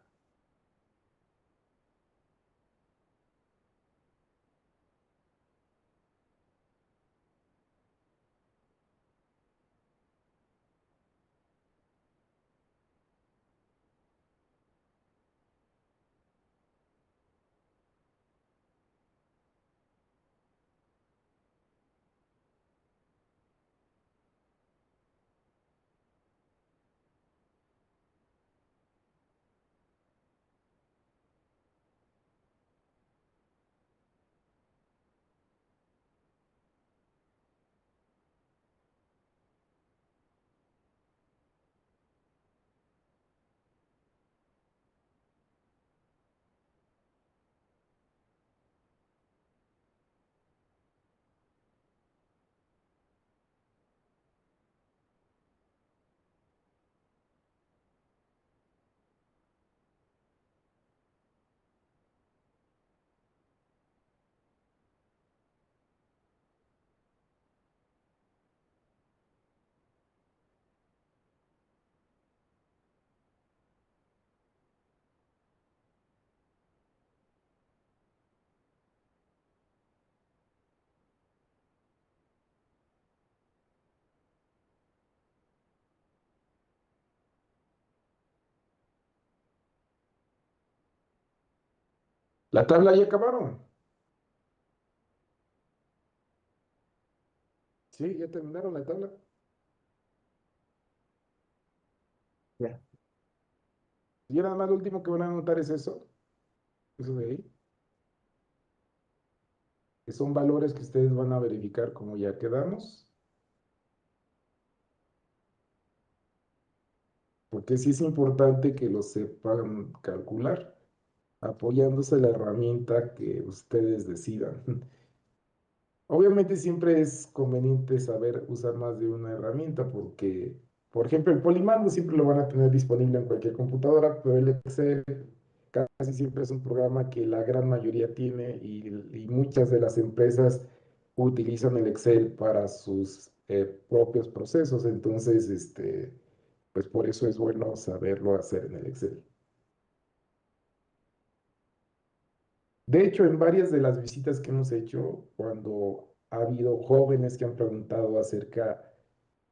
¿La tabla ya acabaron? Sí, ya terminaron la tabla. Ya. Y nada más lo último que van a anotar es eso de ahí, que son valores que ustedes van a verificar como ya quedamos, porque sí es importante que lo sepan calcular, apoyándose en la herramienta que ustedes decidan. Obviamente siempre es conveniente saber usar más de una herramienta porque, por ejemplo, el Polimando siempre lo van a tener disponible en cualquier computadora, pero el Excel casi siempre es un programa que la gran mayoría tiene y muchas de las empresas utilizan el Excel para sus propios procesos. Entonces, pues por eso es bueno saberlo hacer en el Excel. De hecho, en varias de las visitas que hemos hecho, cuando ha habido jóvenes que han preguntado acerca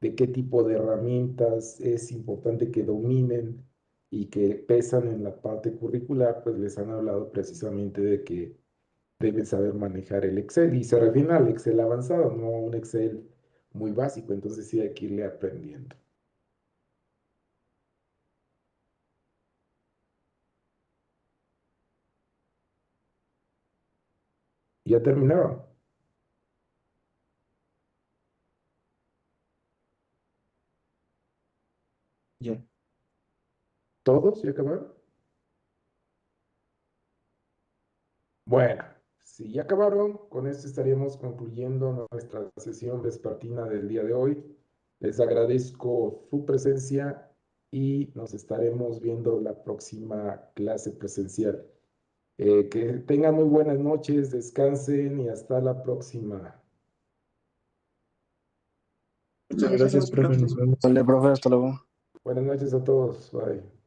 de qué tipo de herramientas es importante que dominen y que pesan en la parte curricular, pues les han hablado precisamente de que deben saber manejar el Excel y se refiere al Excel avanzado, no a un Excel muy básico, entonces sí hay que irle aprendiendo. ¿Ya terminaron? Ya. ¿Todos ya acabaron? Bueno, si ya acabaron, con esto estaríamos concluyendo nuestra sesión vespertina del día de hoy. Les agradezco su presencia y nos estaremos viendo la próxima clase presencial. Que tengan muy buenas noches, descansen y hasta la próxima. Muchas gracias, profe. Nos vemos. Vale, profe, hasta luego. Buenas noches a todos. Bye.